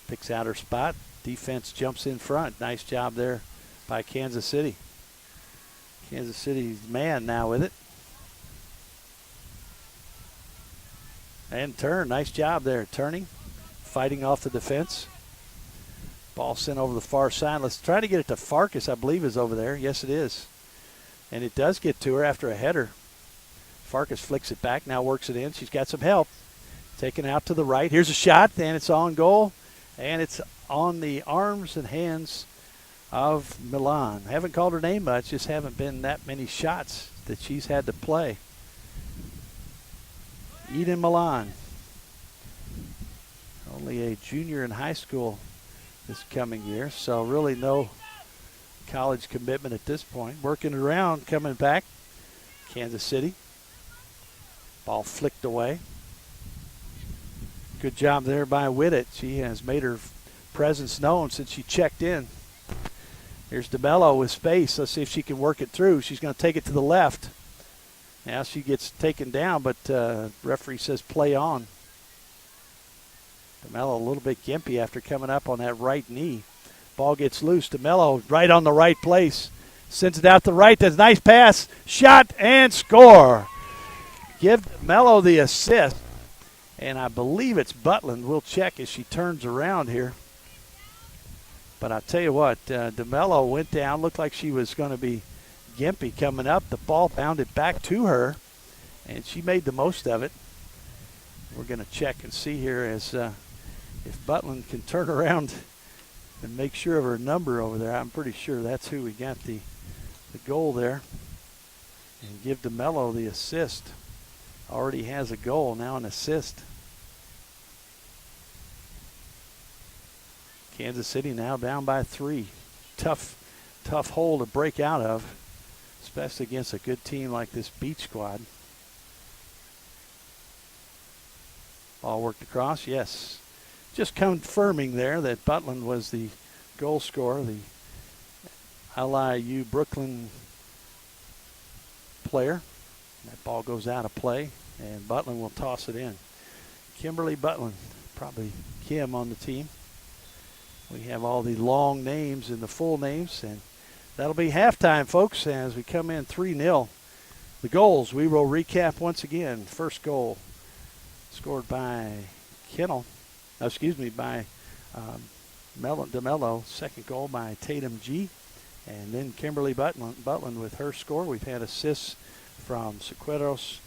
Picks out her spot. Defense jumps in front. Nice job there by Kansas City. Kansas City's man now with it. And turn. Nice job there. Turning. Fighting off the defense. Ball sent over the far side. Let's try to get it to Farkas, I believe is over there. Yes, it is. And it does get to her after a header. Farkas flicks it back. Now works it in. She's got some help. Taken out to the right. Here's a shot. And it's on goal. And it's on the arms and hands of Milan. I haven't called her name much, just haven't been that many shots that she's had to play. Eden Milan. Only a junior in high school this coming year, so really no college commitment at this point. Working around, coming back. Kansas City. Ball flicked away. Good job there by Whittet. She has made her presence known since she checked in. Here's DeMello with space. Let's see if she can work it through. She's going to take it to the left. Now she gets taken down, but referee says play on. DeMello a little bit gimpy after coming up on that right knee. Ball gets loose. DeMello right on the right place. Sends it out the right. That's a nice pass. Shot and score. Give DeMello the assist. And I believe it's Butland. We'll check as she turns around here. But I'll tell you what, DeMello went down, looked like she was going to be gimpy coming up. The ball bounded back to her, and she made the most of it. We're going to check and see here as if Butland can turn around and make sure of her number over there. I'm pretty sure that's who we got the goal there. And give DeMello the assist. Already has a goal, now an assist. Kansas City now down by 3. Tough hole to break out of, especially against a good team like this Beach squad. Ball worked across, yes. Just confirming there that Butland was the goal scorer, the LIU Brooklyn player. That ball goes out of play, and Butland will toss it in. Kimberly Butland, probably Kim on the team. We have all the long names and the full names, and that'll be halftime, folks, as we come in 3-0. The goals, we will recap once again. First goal scored by by DeMello. Second goal by Tatum G. And then Kimberly Butland with her score. We've had assists from Sequeros,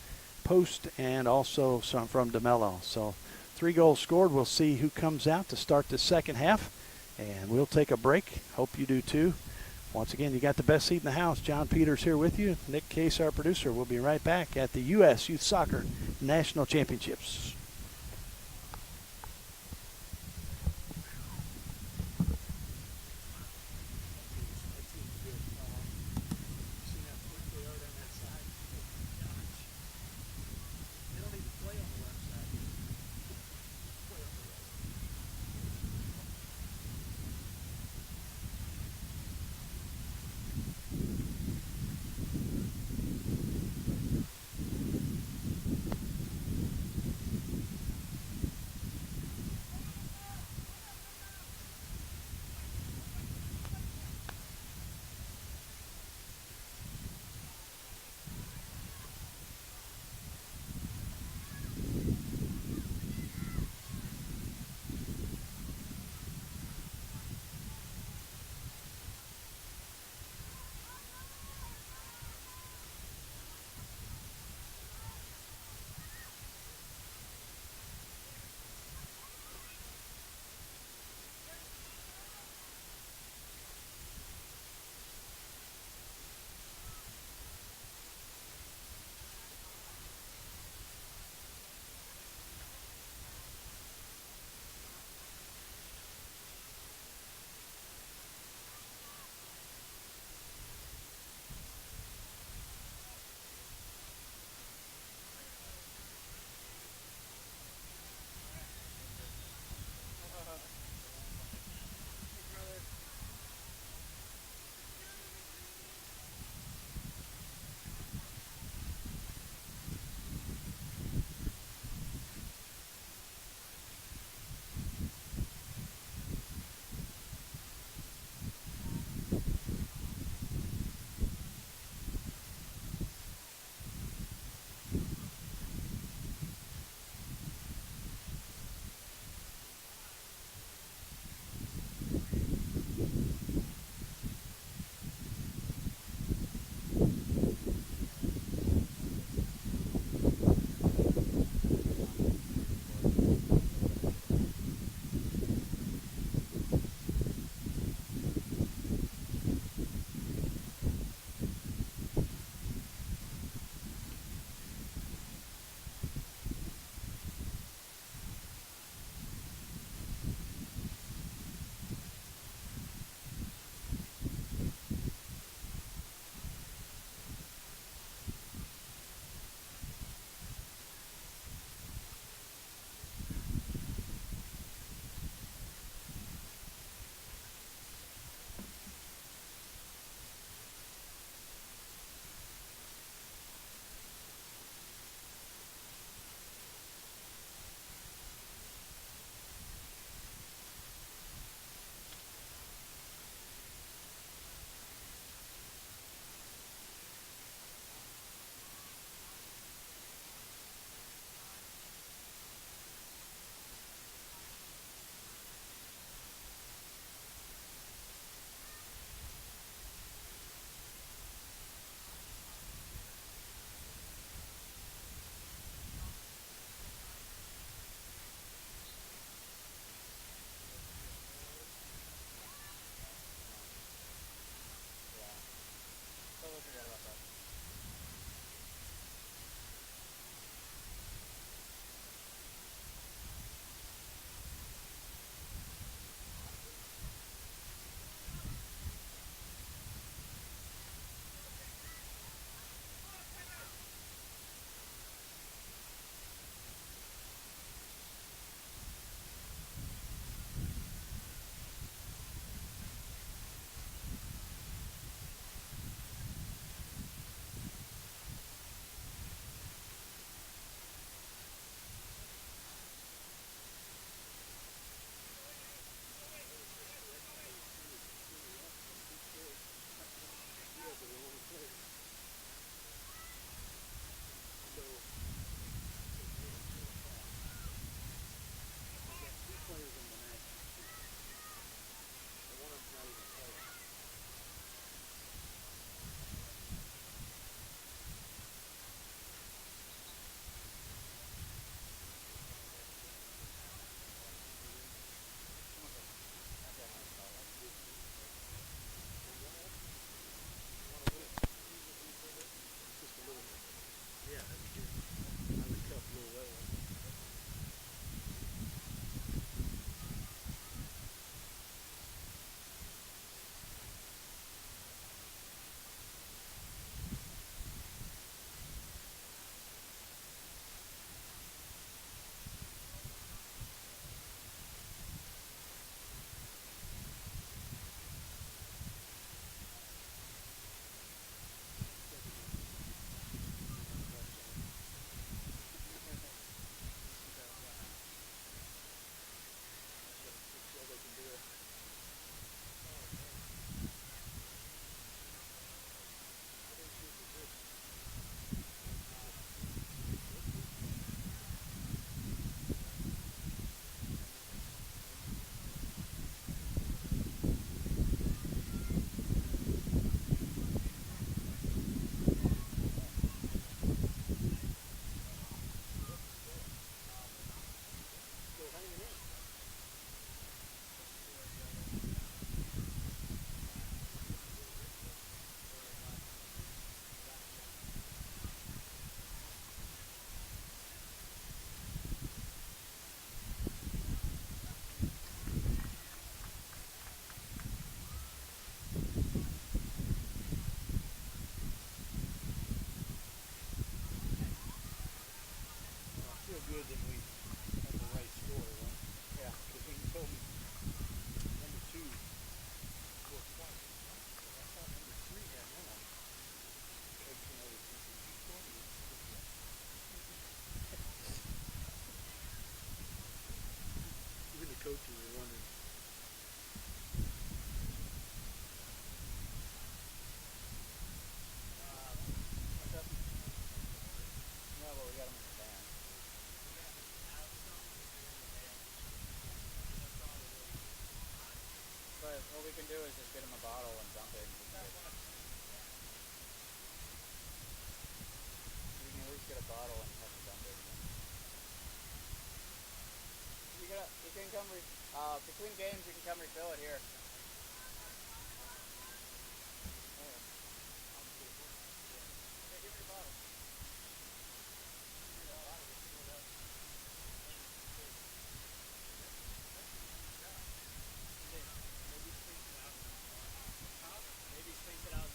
Post, and also some from DeMello. So 3 goals scored. We'll see who comes out to start the second half And we'll take a break. Hope you do too. Once again, you got the best seat in the house. John Peters here with you. Nick Case, our producer. We'll be right back at the U.S. Youth Soccer National Championships. good that we had the right score, right? Yeah. Because when you told me number 2 scored twice, I thought number 3 had one on Coach, and I was thinking, who scored it? Even the coaches were wondering. What's up? No, but we got them in the van. But what we can do is just get him a bottle and dump it. We can at least get a bottle and have him dump it. You can come between games. You can come refill it here. Hey, give me your bottle. Maybe space it out.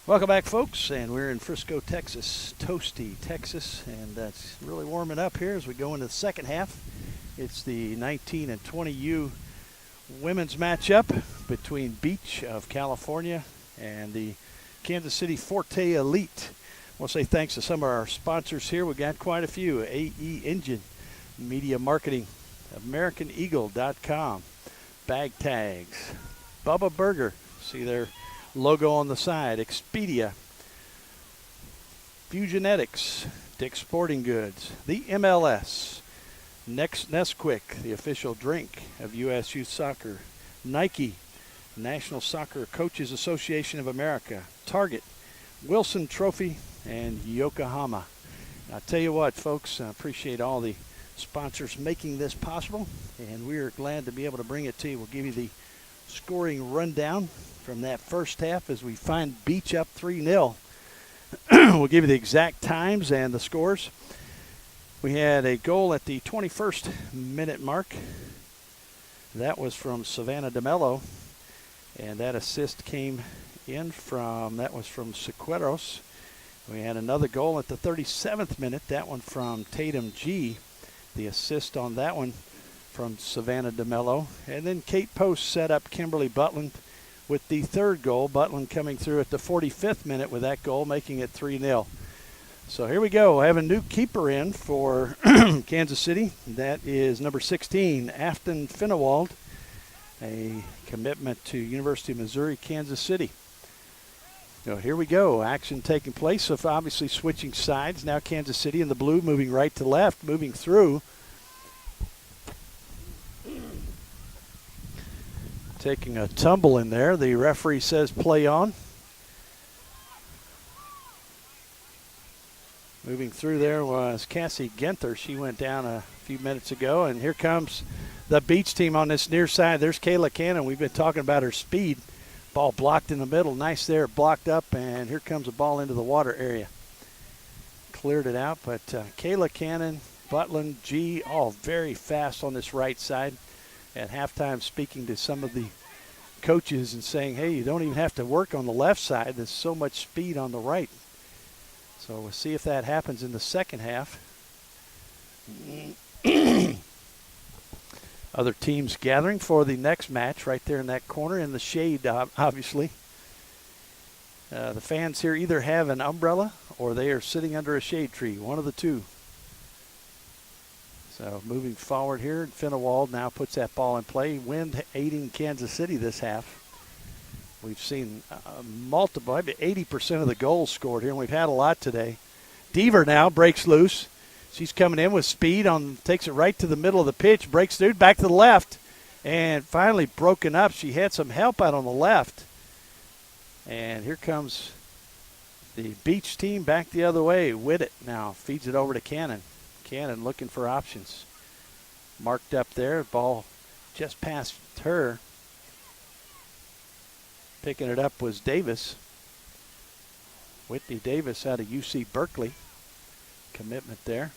Welcome back, folks, and we're in Frisco, Texas, Toasty, Texas, and it's really warming up here as we go into the second half. It's the 19 and 20U women's matchup between Beach of California and the Kansas City Forte Elite. I want to say thanks to some of our sponsors here. We got quite a few. AE Engine, Media Marketing, AmericanEagle.com, Bag Tags, Bubba Burger, see their logo on the side, Expedia, Fusionetics, Dick's Sporting Goods, the MLS, Nesquik, the official drink of U.S. Youth Soccer, Nike, National Soccer Coaches Association of America, Target, Wilson Trophy, and Yokohama. I'll tell you what, folks, I appreciate all the sponsors making this possible, and we're glad to be able to bring it to you. We'll give you the scoring rundown from that first half as we find Beach up 3-0. We'll give you the exact times and the scores. We had a goal at the 21st minute mark. That was from Savannah DeMello, and that assist came in from Sequeros. We had another goal at the 37th minute, that one from Tatum G. The assist on that one from Savannah DeMello. And then Kate Post set up Kimberly Butland with the third goal. Butland coming through at the 45th minute with that goal, making it 3-0. So here we go. I have a new keeper in for Kansas City. That is number 16, Afton Finnewald, a commitment to University of Missouri, Kansas City. So here we go. Action taking place. So obviously switching sides. Now Kansas City in the blue, moving right to left, moving through. Taking a tumble in there. The referee says play on. Moving through there was Cassie Genther. She went down a few minutes ago. And here comes the Beach team on this near side. There's Kayla Cannon. We've been talking about her speed. Ball blocked in the middle. Nice there. Blocked up. And here comes a ball into the water area. Cleared it out. But Kayla Cannon, Butland, G, all very fast on this right side. At halftime, speaking to some of the coaches and saying, hey, you don't even have to work on the left side. There's so much speed on the right. So we'll see if that happens in the second half. Other teams gathering for the next match right there in that corner in the shade, obviously. The fans here either have an umbrella or they are sitting under a shade tree, one of the two. So moving forward here, Finnewald now puts that ball in play. Wind aiding Kansas City this half. We've seen multiple, 80% of the goals scored here, and we've had a lot today. Deaver now breaks loose. She's coming in with speed, takes it right to the middle of the pitch, breaks through, back to the left, and finally broken up. She had some help out on the left. And here comes the Beach team back the other way. Whittet now feeds it over to Cannon. Cannon looking for options. Marked up there, ball just past her. Picking it up was Davis. Whitney Davis out of UC Berkeley. Commitment there.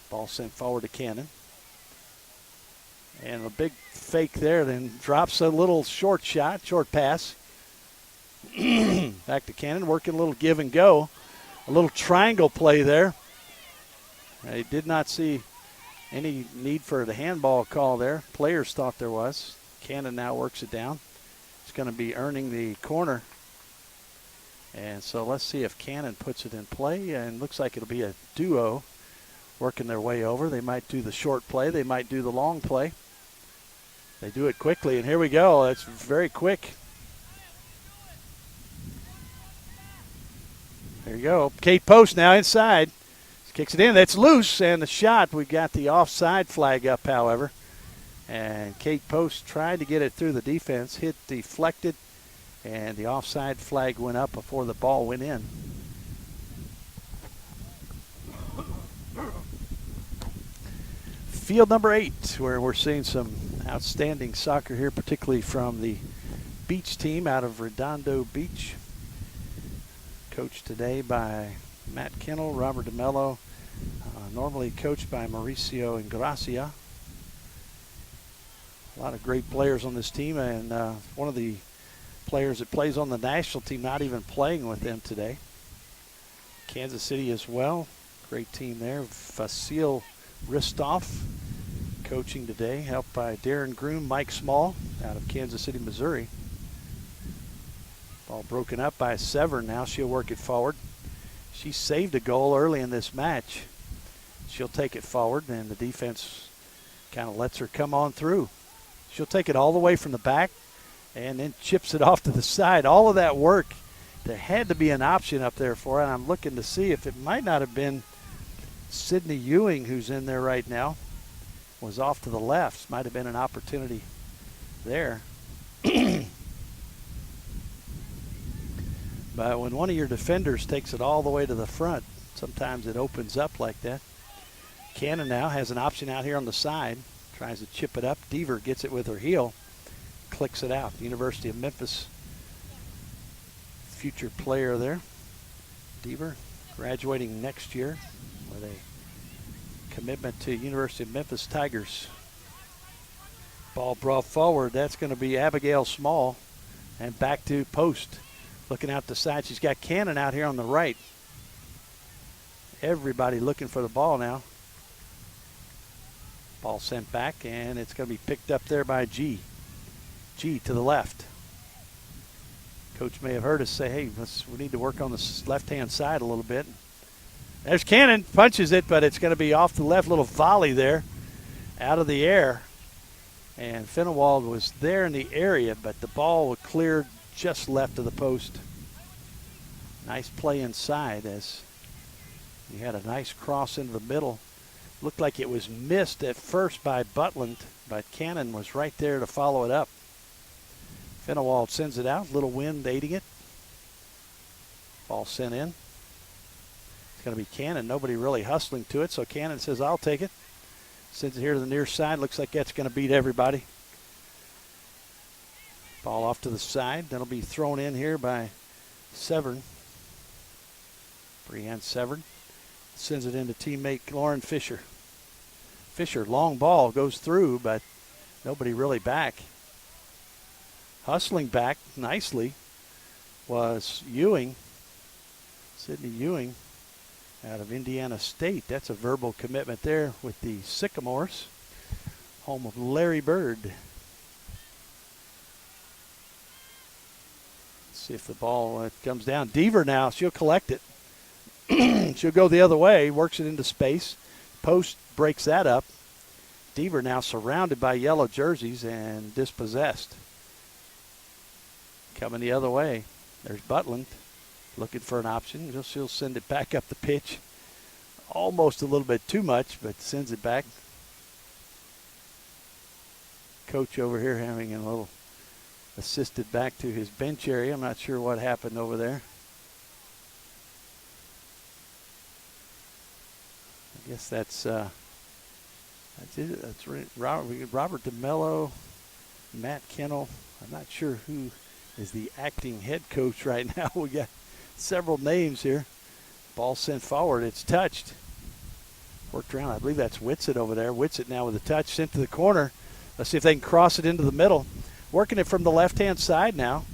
Ball sent forward to Cannon. And a big fake there, then drops a little short shot, short pass. Back to Cannon, working a little give and go. A little triangle play there. I did not see any need for the handball call there. Players thought there was. Cannon now works it down. It's going to be earning the corner. And so let's see if Cannon puts it in play. And looks like it'll be a duo working their way over. They might do the short play. They might do the long play. They do it quickly, and here we go. That's very quick. There you go. Kate Post now inside. Kicks it in. That's loose, and the shot. We got the offside flag up, however. And Kate Post tried to get it through the defense, hit deflected, and the offside flag went up before the ball went in. Field number 8, where we're seeing some outstanding soccer here, particularly from the Beach team out of Redondo Beach. Coached today by Matt Kennel, Robert DeMello, normally coached by Mauricio Ingracia. A lot of great players on this team, and one of the players that plays on the national team not even playing with them today. Kansas City as well. Great team there. Vasil Ristov coaching today, helped by Darren Groom, Mike Small out of Kansas City, Missouri. Ball broken up by Severn. Now she'll work it forward. She saved a goal early in this match. She'll take it forward, and the defense kind of lets her come on through. She'll take it all the way from the back and then chips it off to the side. All of that work, there had to be an option up there for it. I'm looking to see if it might not have been Sydney Ewing, who's in there right now, was off to the left. Might have been an opportunity there. But when one of your defenders takes it all the way to the front, sometimes it opens up like that. Cannon now has an option out here on the side. Tries to chip it up. Deaver gets it with her heel. Clicks it out. University of Memphis future player there. Deaver graduating next year with a commitment to University of Memphis Tigers. Ball brought forward. That's going to be Abigail Small. And back to post. Looking out the side. She's got Cannon out here on the right. Everybody looking for the ball now. Ball sent back, and it's going to be picked up there by G. G to the left. Coach may have heard us say, hey, we need to work on the left-hand side a little bit. There's Cannon, punches it, but it's going to be off the left, little volley there, out of the air. And Finnewald was there in the area, but the ball was cleared just left of the post. Nice play inside as he had a nice cross into the middle. Looked like it was missed at first by Butland, but Cannon was right there to follow it up. Finnewald sends it out, little wind aiding it. Ball sent in. It's going to be Cannon, nobody really hustling to it, so Cannon says, I'll take it. Sends it here to the near side, looks like that's going to beat everybody. Ball off to the side, that'll be thrown in here by Severn. Brianne Severn sends it into teammate Lauren Fisher. Fisher, long ball, goes through, but nobody really back. Hustling back nicely was Ewing, Sydney Ewing out of Indiana State. That's a verbal commitment there with the Sycamores, home of Larry Bird. Let's see if the ball comes down. Deaver now, she'll collect it. She'll go the other way, works it into space. Post breaks that up. Deaver now surrounded by yellow jerseys and dispossessed. Coming the other way. There's Butland looking for an option. She'll send it back up the pitch. Almost a little bit too much, but sends it back. Coach over here having a little assisted back to his bench area. I'm not sure what happened over there. I guess that's it. That's Robert DeMello, Matt Kennel. I'm not sure who is the acting head coach right now. We got several names here. Ball sent forward. It's touched. Worked around. I believe that's Whitsitt over there. Whitsitt now with a touch sent to the corner. Let's see if they can cross it into the middle. Working it from the left-hand side now.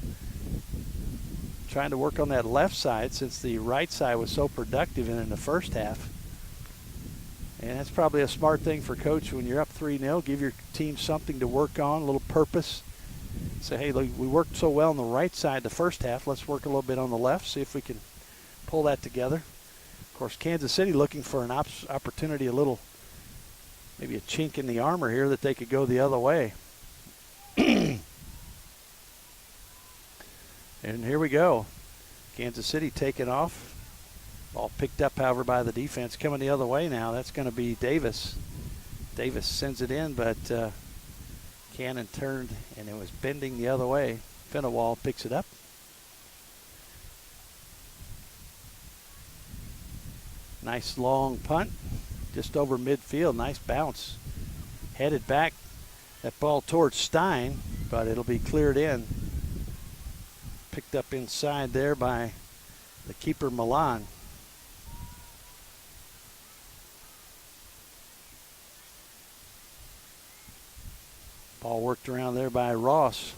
Trying to work on that left side since the right side was so productive in the first half. And that's probably a smart thing for Coach when you're up 3-0. Give your team something to work on, a little purpose. Say, hey, look, we worked so well on the right side the first half. Let's work a little bit on the left, see if we can pull that together. Of course, Kansas City looking for an opportunity, a little, maybe a chink in the armor here that they could go the other way. And here we go. Kansas City taking off. Ball picked up, however, by the defense. Coming the other way now, that's going to be Davis. Davis sends it in, but Cannon turned, and it was bending the other way. Finnewald picks it up. Nice long punt, just over midfield. Nice bounce. Headed back, that ball towards Stein, but it'll be cleared in. Picked up inside there by the keeper, Milan. Ball worked around there by Ross.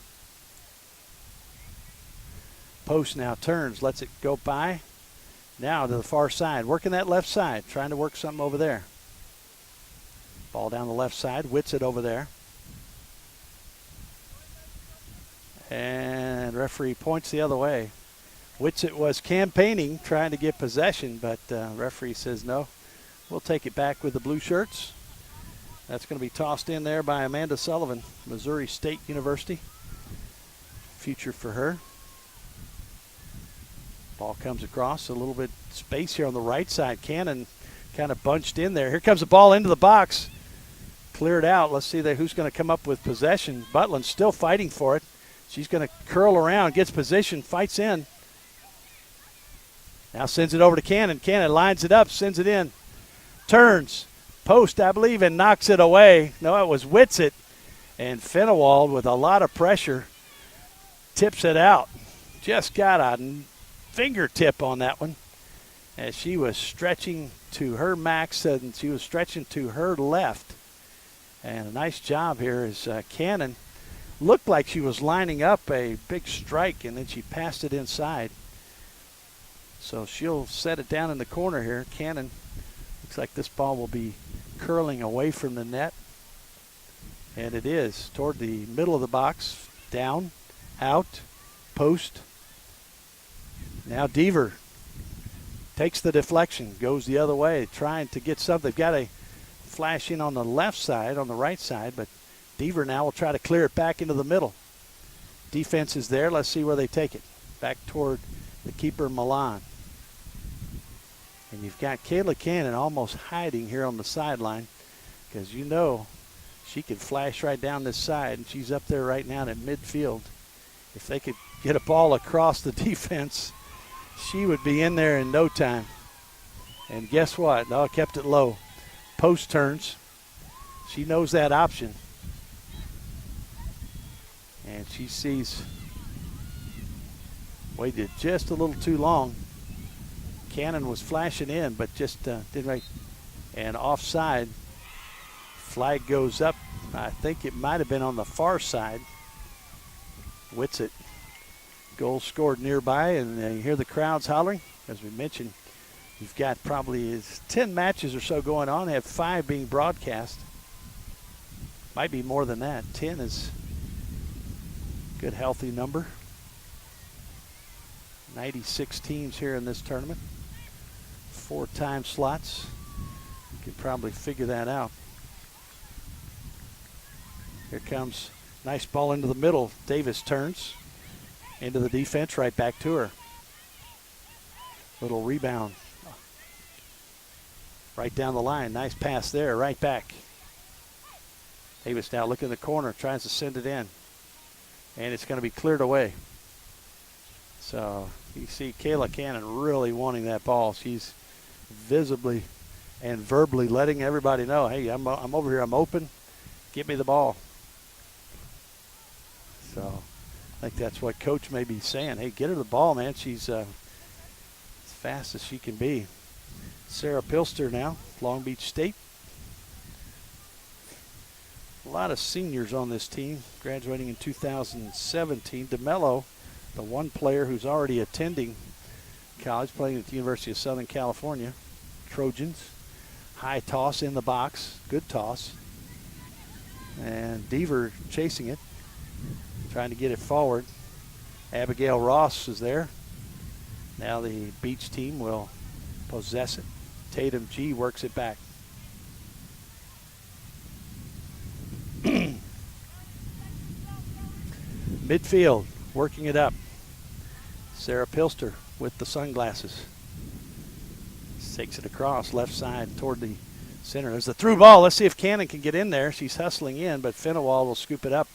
Post now turns, lets it go by. Now to the far side, working that left side, trying to work something over there. Ball down the left side, whits it over there. And referee points the other way. Whitsett was campaigning, trying to get possession, but referee says no. We'll take it back with the blue shirts. That's going to be tossed in there by Amanda Sullivan, Missouri State University. Future for her. Ball comes across, a little bit space here on the right side. Cannon kind of bunched in there. Here comes the ball into the box. Cleared out. Let's see who's going to come up with possession. Butlin's still fighting for it. She's going to curl around, gets position, fights in. Now sends it over to Cannon. Cannon lines it up, sends it in. Turns. Post, I believe, and knocks it away. No, it was Whitsett. And Fenewald, with a lot of pressure, tips it out. Just got a fingertip on that one. As she was stretching to her max, and she was stretching to her left. And a nice job here as Cannon looked like she was lining up a big strike, and then she passed it inside. So she'll set it down in the corner here. Cannon, looks like this ball will be curling away from the net. And it is toward the middle of the box. Down, out, post. Now Deaver takes the deflection, goes the other way, trying to get something. They've got a flash in on the left side, on the right side, but Deaver now will try to clear it back into the middle. Defense is there. Let's see where they take it. Back toward the keeper, Milan. And you've got Kayla Cannon almost hiding here on the sideline, because you know she could flash right down this side, and she's up there right now at midfield. If they could get a ball across the defense, she would be in there in no time. And guess what? No, kept it low. Post turns. She knows that option. And she sees, waited just a little too long. Cannon was flashing in, but just didn't right. And offside. Flag goes up. I think it might have been on the far side. Whitsett. Goal scored nearby, and you hear the crowds hollering. As we mentioned, you've got probably 10 matches or so going on. They have 5 being broadcast. Might be more than that. 10 is a good, healthy number. 96 teams here in this tournament. 4 time slots. You can probably figure that out. Here comes, nice ball into the middle. Davis turns into the defense, right back to her. Little rebound. Right down the line. Nice pass there, right back. Davis now looking in the corner, tries to send it in. And it's going to be cleared away. So you see Kayla Cannon really wanting that ball. She's visibly and verbally letting everybody know, hey, I'm over here, I'm open, get me the ball. So I think that's what Coach may be saying. Hey, get her the ball, man. She's as fast as she can be. Sarah Pilster now, Long Beach State. A lot of seniors on this team, graduating in 2017. DeMello, the one player who's already attending college, playing at the University of Southern California. Trojans. High toss in the box. Good toss. And Deaver chasing it, trying to get it forward. Abigail Ross is there. Now the Beach team will possess it. Tatum G works it back. Midfield, working it up. Sarah Pilster with the sunglasses. Takes it across left side toward the center. There's the through ball. Let's see if Cannon can get in there. She's hustling in, but Fenewald will scoop it up.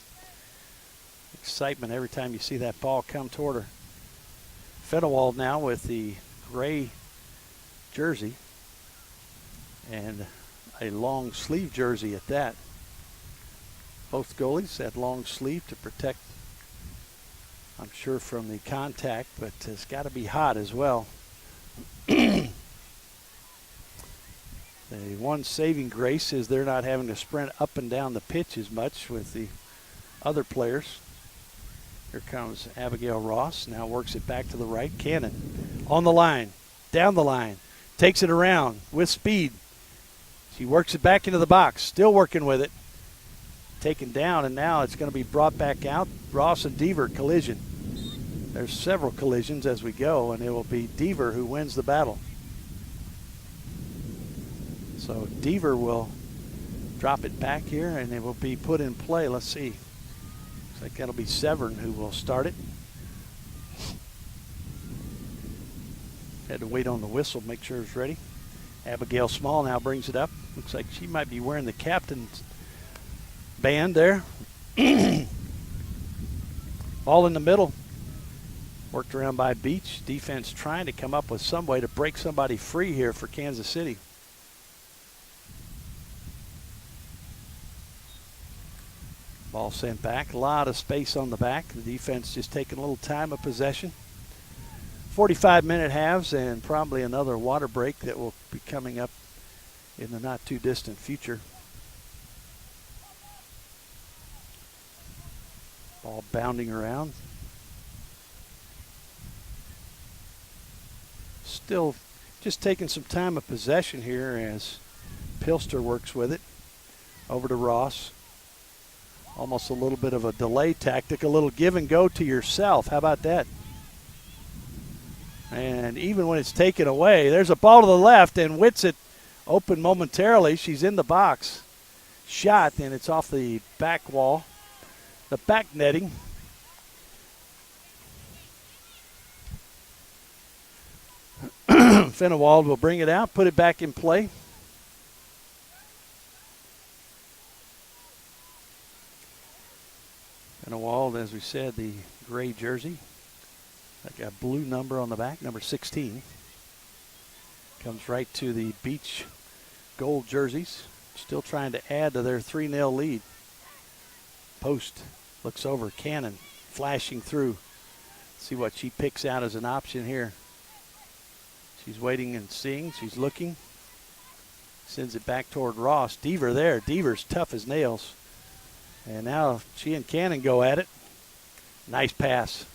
Excitement every time you see that ball come toward her. Fenewald now with the gray jersey and a long sleeve jersey at that. Both goalies had long sleeve to protect, I'm sure, from the contact, but it's got to be hot as well. The one saving grace is they're not having to sprint up and down the pitch as much with the other players. Here comes Abigail Ross. Now works it back to the right. Cannon on the line, down the line, takes it around with speed. She works it back into the box, still working with it. Taken down, and now it's going to be brought back out. Ross and Deaver collision. There's several collisions as we go, and it will be Deaver who wins the battle. So Deaver will drop it back here, and it will be put in play. Let's see. Looks like that'll be Severn who will start it. Had to wait on the whistle, make sure it's ready. Abigail Small now brings it up. Looks like she might be wearing the captain's band there. Ball in the middle. Worked around by Beach. Defense trying to come up with some way to break somebody free here for Kansas City. Ball sent back. A lot of space on the back. The defense just taking a little time of possession. 45-minute halves and probably another water break that will be coming up in the not too distant future. Ball bounding around. Still just taking some time of possession here as Pilster works with it. Over to Ross. Almost a little bit of a delay tactic, a little give and go to yourself. How about that? And even when it's taken away, there's a ball to the left, and Whitsitt open momentarily. She's in the box. Shot, and it's off the back wall, the back netting. Finnewald will bring it out, put it back in play. Finnewald, as we said, the gray jersey. Like a blue number on the back, number 16. Comes right to the Beach gold jerseys. Still trying to add to their 3-0 lead. Post looks over. Cannon flashing through. See what she picks out as an option here. She's waiting and seeing. She's looking. Sends it back toward Ross. Deaver there. Deaver's tough as nails. And now she and Cannon go at it. Nice pass.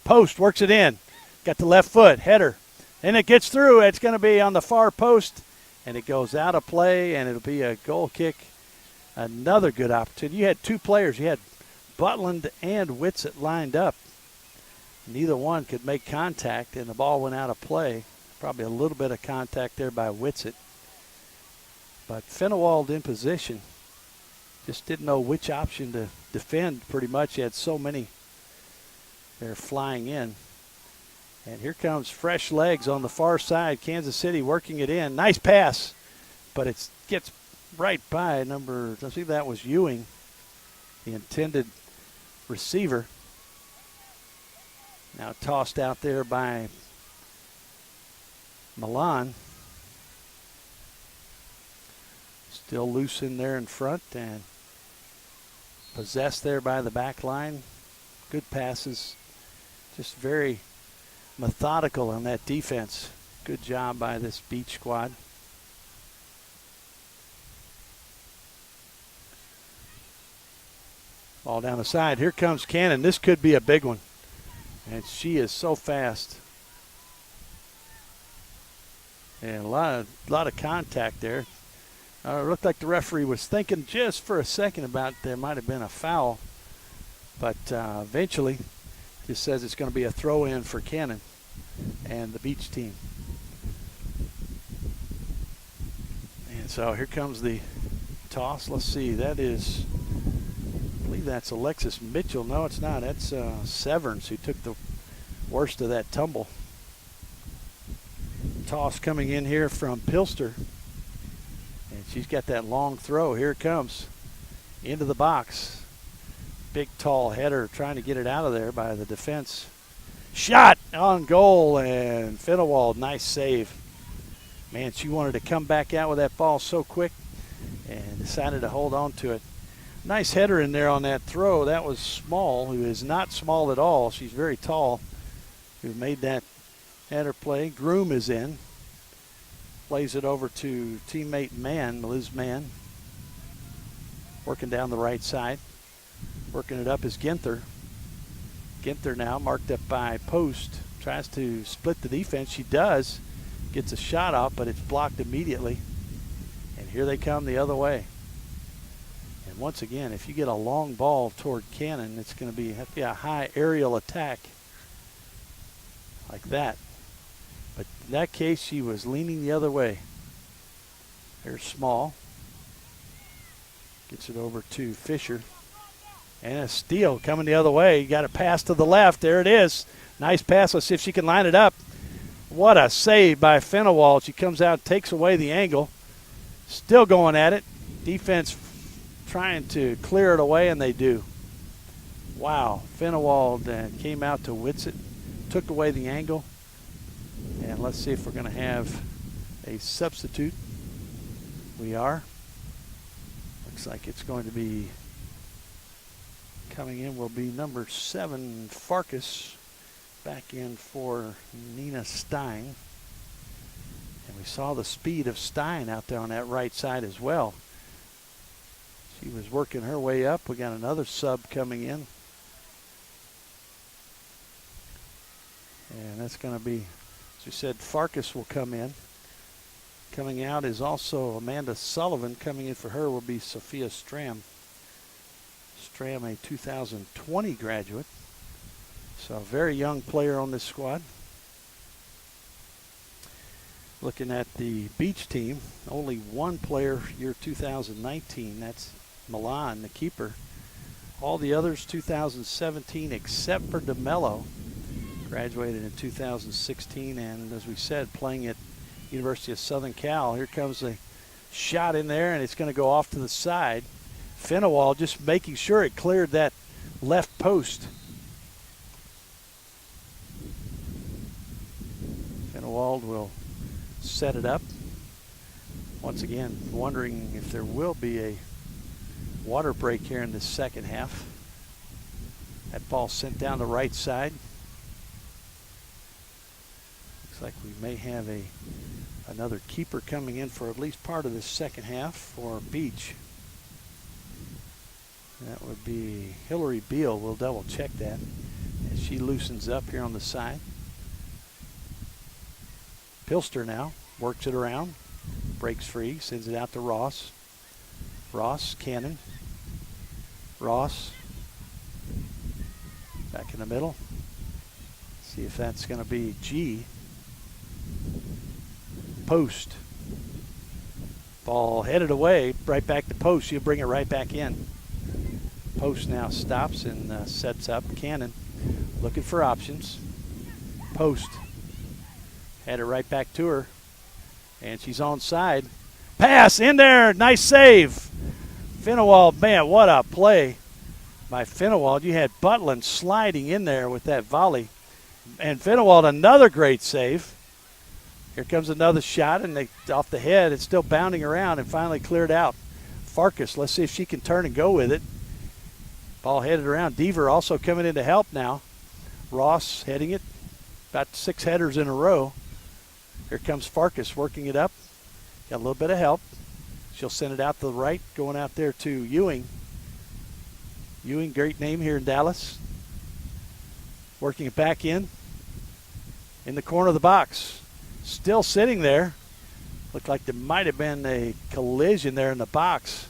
Post works it in. Got the left foot. Header. And it gets through. It's going to be on the far post. And it goes out of play, and it'll be a goal kick. Another good opportunity. You had two players. You had Butland and Whitsitt lined up. Neither one could make contact, and the ball went out of play. Probably a little bit of contact there by Whitsitt. But Finnewald in position. Just didn't know which option to defend pretty much. He had so many. They're flying in. And here comes fresh legs on the far side. Kansas City working it in. Nice pass. But it gets right by number, I think that was Ewing, the intended receiver. Now tossed out there by Milan. Still loose in there in front and possessed there by the back line. Good passes. Just very methodical on that defense. Good job by this Beach squad. Ball down the side. Here comes Cannon. This could be a big one. And she is so fast. And a lot of contact there. It looked like the referee was thinking just for a second about there might have been a foul. But eventually just says it's going to be a throw-in for Cannon and the Beach team. And so here comes the toss. Let's see. That is, I believe that's Alexis Mitchell. No, it's not. That's Severns who took the worst of that tumble. Toss coming in here from Pilster. And she's got that long throw. Here it comes. Into the box. Big, tall header trying to get it out of there by the defense. Shot on goal, and Finnewald, nice save. Man, she wanted to come back out with that ball so quick and decided to hold on to it. Nice header in there on that throw. That was Small, who is not small at all. She's very tall, who made that header play. Groom is in. Plays it over to teammate Mann, Liz Mann. Working down the right side. Working it up is Ginther. Ginther now marked up by Post. Tries to split the defense. She does. Gets a shot off, but it's blocked immediately. And here they come the other way. And once again, if you get a long ball toward Cannon, it's going to have to be a high aerial attack like that. But in that case, she was leaning the other way. There's Small. Gets it over to Fisher. And a steal coming the other way. You got a pass to the left. There it is. Nice pass. Let's see if she can line it up. What a save by Fennewald. She comes out, takes away the angle. Still going at it. Defense trying to clear it away, and they do. Wow. Fennewald came out to Whitsitt, took away the angle. And let's see if we're going to have a substitute. We are. Looks like it's going to be coming in will be number 7, Farkas, back in for Nina Stein. And we saw the speed of Stein out there on that right side as well. She was working her way up. We got another sub coming in. And that's going to be, as you said, Farkas will come in. Coming out is also Amanda Sullivan. Coming in for her will be Sophia Stram. Stram, a 2020 graduate. So a very young player on this squad. Looking at the beach team, only one player year 2019. That's Milan, the keeper. All the others 2017 except for DeMello. Graduated in 2016 and, as we said, playing at University of Southern Cal. Here comes a shot in there, and it's going to go off to the side. Fennewald just making sure it cleared that left post. Fennewald will set it up. Once again, wondering if there will be a water break here in the second half. That ball sent down the right side. Looks like we may have another keeper coming in for at least part of the second half for Beach. That would be Hillary Beal. We'll double check that as she loosens up here on the side. Pilster now works it around, breaks free, sends it out to Ross. Ross, Cannon. Ross back in the middle. See if that's going to be G. Post. Ball headed away, right back to Post. She'll bring it right back in. Post now stops and sets up. Cannon looking for options. Post. Had it right back to her. And she's onside. Pass in there. Nice save. Fennewald, man, what a play by Fennewald. You had Butland sliding in there with that volley. And Fennewald, another great save. Here comes another shot, and off the head. It's still bounding around and finally cleared out. Farkas, let's see if she can turn and go with it. Ball headed around. Deaver also coming in to help now. Ross heading it. About 6 headers in a row. Here comes Farkas working it up. Got a little bit of help. She'll send it out to the right, going out there to Ewing. Ewing, great name here in Dallas. Working it back in the corner of the box. Still sitting there. Looked like there might have been a collision there in the box.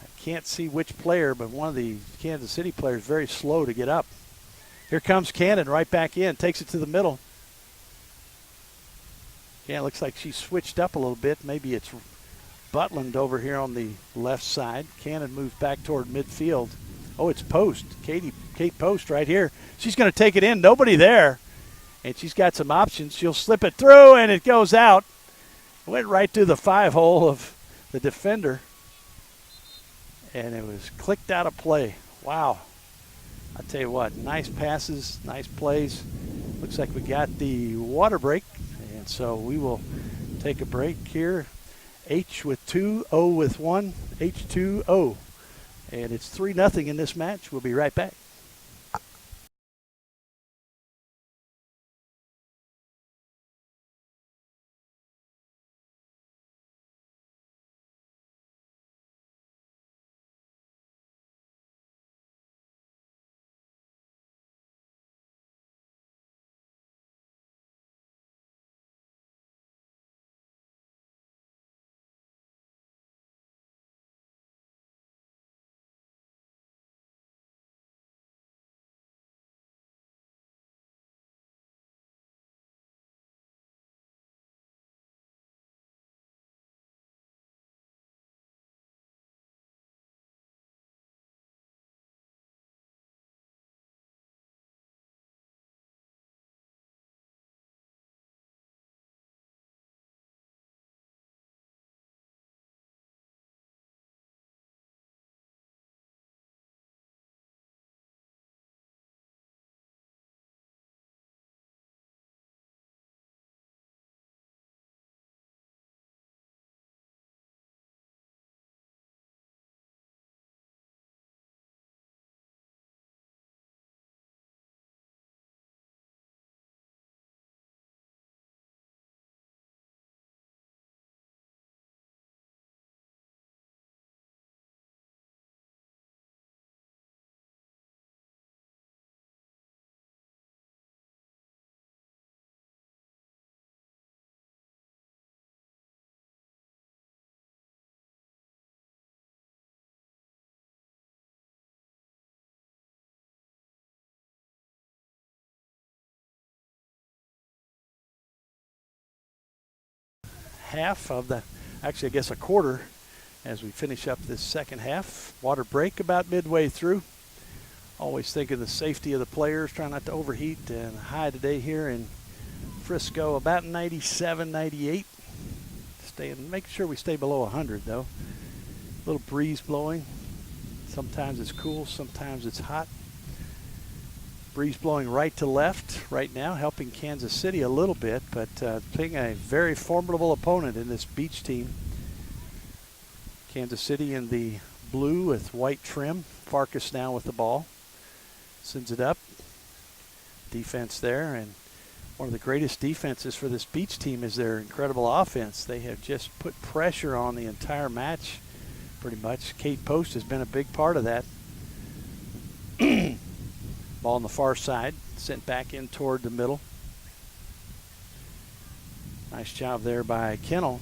I can't see which player, but one of the Kansas City players very slow to get up. Here comes Cannon right back in, takes it to the middle. Yeah, it looks like she switched up a little bit. Maybe it's Butland over here on the left side. Cannon moves back toward midfield. Oh, it's Post. Kate Post right here. She's going to take it in. Nobody there. And she's got some options. She'll slip it through, and it goes out. Went right through the 5-hole of the defender. And it was clicked out of play. Wow. I tell you what, nice passes, nice plays. Looks like we got the water break. And so we will take a break here. H with 2, O with 1, H2O. And it's 3-0 in this match. We'll be right back. half of the, actually I guess a quarter, as we finish up this second half. Water break about midway through. Always thinking the safety of the players, trying not to overheat. And high today here in Frisco, about 97, 98. Make sure we stay below 100 though. A little breeze blowing. Sometimes it's cool, sometimes it's hot. Breeze blowing right to left right now, helping Kansas City a little bit, but playing a very formidable opponent in this beach team. Kansas City in the blue with white trim. Farkas now with the ball. Sends it up. Defense there, and one of the greatest defenses for this beach team is their incredible offense. They have just put pressure on the entire match pretty much. Kate Post has been a big part of that. Ball on the far side, sent back in toward the middle. Nice job there by Kennel.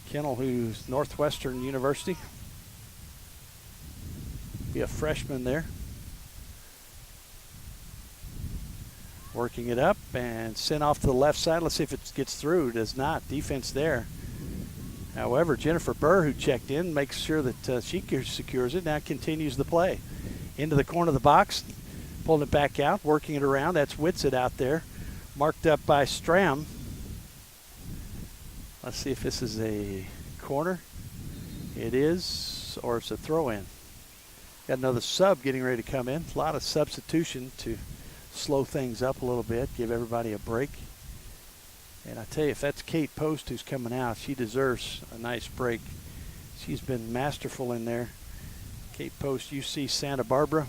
Kennel, who's Northwestern University. Be a freshman there. Working it up and sent off to the left side. Let's see if it gets through. Does not. Defense there. However, Jennifer Burr, who checked in, makes sure that she secures it. Now continues the play. Into the corner of the box. Pulling it back out. Working it around. That's Whitsitt out there. Marked up by Stram. Let's see if this is a corner. It is, or it's a throw-in. Got another sub getting ready to come in. A lot of substitution to slow things up a little bit, give everybody a break. And I tell you, if that's Kate Post who's coming out, she deserves a nice break. She's been masterful in there. Kate Post, UC Santa Barbara.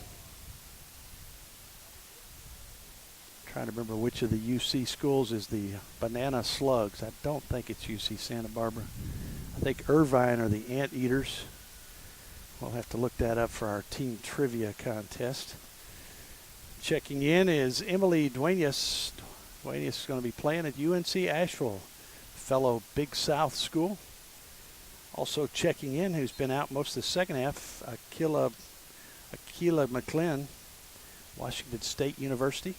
Trying to remember which of the UC schools is the Banana Slugs. I don't think it's UC Santa Barbara. I think Irvine are the Anteaters. We'll have to look that up for our team trivia contest. Checking in is Emily Duenas. Duenas is going to be playing at UNC Asheville, fellow Big South school. Also checking in, who's been out most of the second half, Akila McClin, Washington State University.